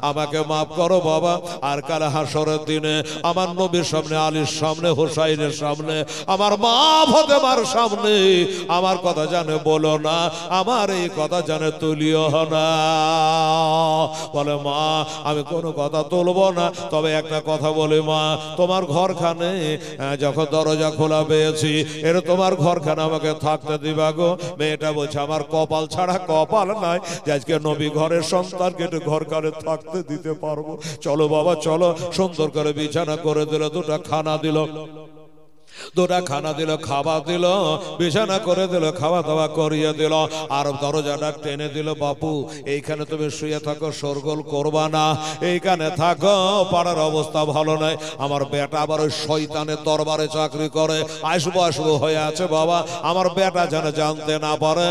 আমাকে মাফ করো বাবা। আর কাল হাসরের দিনে আমার নবীর সামনে, আলীর সামনে, হুসাইনের সামনে, আমার মা ফাতেমার সামনে আমার কথা জানে বলো না, আমার এই কথা জানে তুলিও না। বলে মা আমি কোনো কথা তুলবো না, তবে একটা কথা বলি মা, তোমার ঘরখানে যখন দরজা খোলা পেয়েছি, এটা তোমার ঘরখানে আমাকে থাকতে দিবা গো। মেয়েটা বলছে আমার কপাল ছাড়া কপাল নাই যে আজকে নবী ঘরের সন্তানকে একটু ঘরখানে থাকতে দিতে পারবো। চলো বাবা চলো, সুন্দর করে বিছানা করে দিল, দুটা খানা দিল, দুটা খানা দিল, খাবার দিল, বিছানা করে দিল, খাওয়া দাওয়া করিয়ে দিল, আর দরজাটা টেনে দিল, বাপু এইখানে তুমি শুয়ে থাকো, শোরগোল করবা না, এইখানে থাকো, পাড়ার অবস্থা ভালো নাই, আমার বেটা আবার ওই শয়তানের দরবারে চাকরি করে, আসবো আসবো হয়ে আছে বাবা, আমার বেটা যেন জানতে না পারে,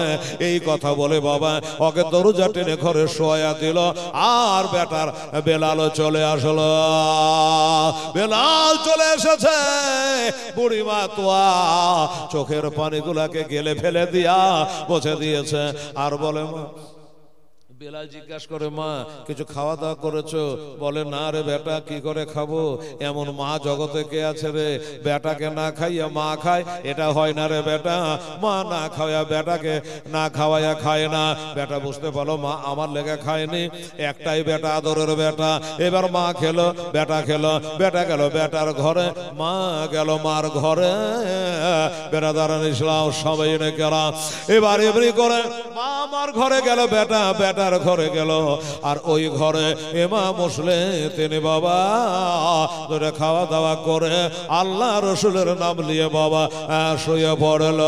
এই কথা বলে বাবা ওকে দরজা টেনে ঘরে শোয়া দিল। আর বেটার বেলালও চলে আসলো, বেলাল চলে এসেছে, বুড়ি মা তোয়া চোখের পানিগুলাকে গেলে ফেলে দিয়া মুছে দিয়েছে। আর বলে মা, বেলাল জিজ্ঞাসা করে মা কিছু খাওয়া দাওয়া করেছো? বলে না রে বেটা, কি করে খাবো, এমন মা জগতে কে আছে রে, বেটাকে না খাইয়া মা খায়, এটা হয় না রে বেটা, মা না খাওয়া বেটাকে না খাওয়াইয়া খায় না। বেটা বুঝতে পারলো মা আমার লেগে খায়নি, একটাই বেটা, আদরের বেটা। এবার মা খেলো, বেটা খেলো, বেটা গেল বেটার ঘরে, মা গেল মার ঘরে, বেটা দাঁড়ান ইসলাম সবাই গেলাম। এবার এমনি করে মা আমার ঘরে গেল, বেটা বেটার ঘরে গেল, আর ওই ঘরে ইমাম মুসলিম তিনি বাবা ধরে খাওয়া দাওয়া করে আল্লাহ রসুলের নাম নিয়ে বাবা শুয়ে পড়ল।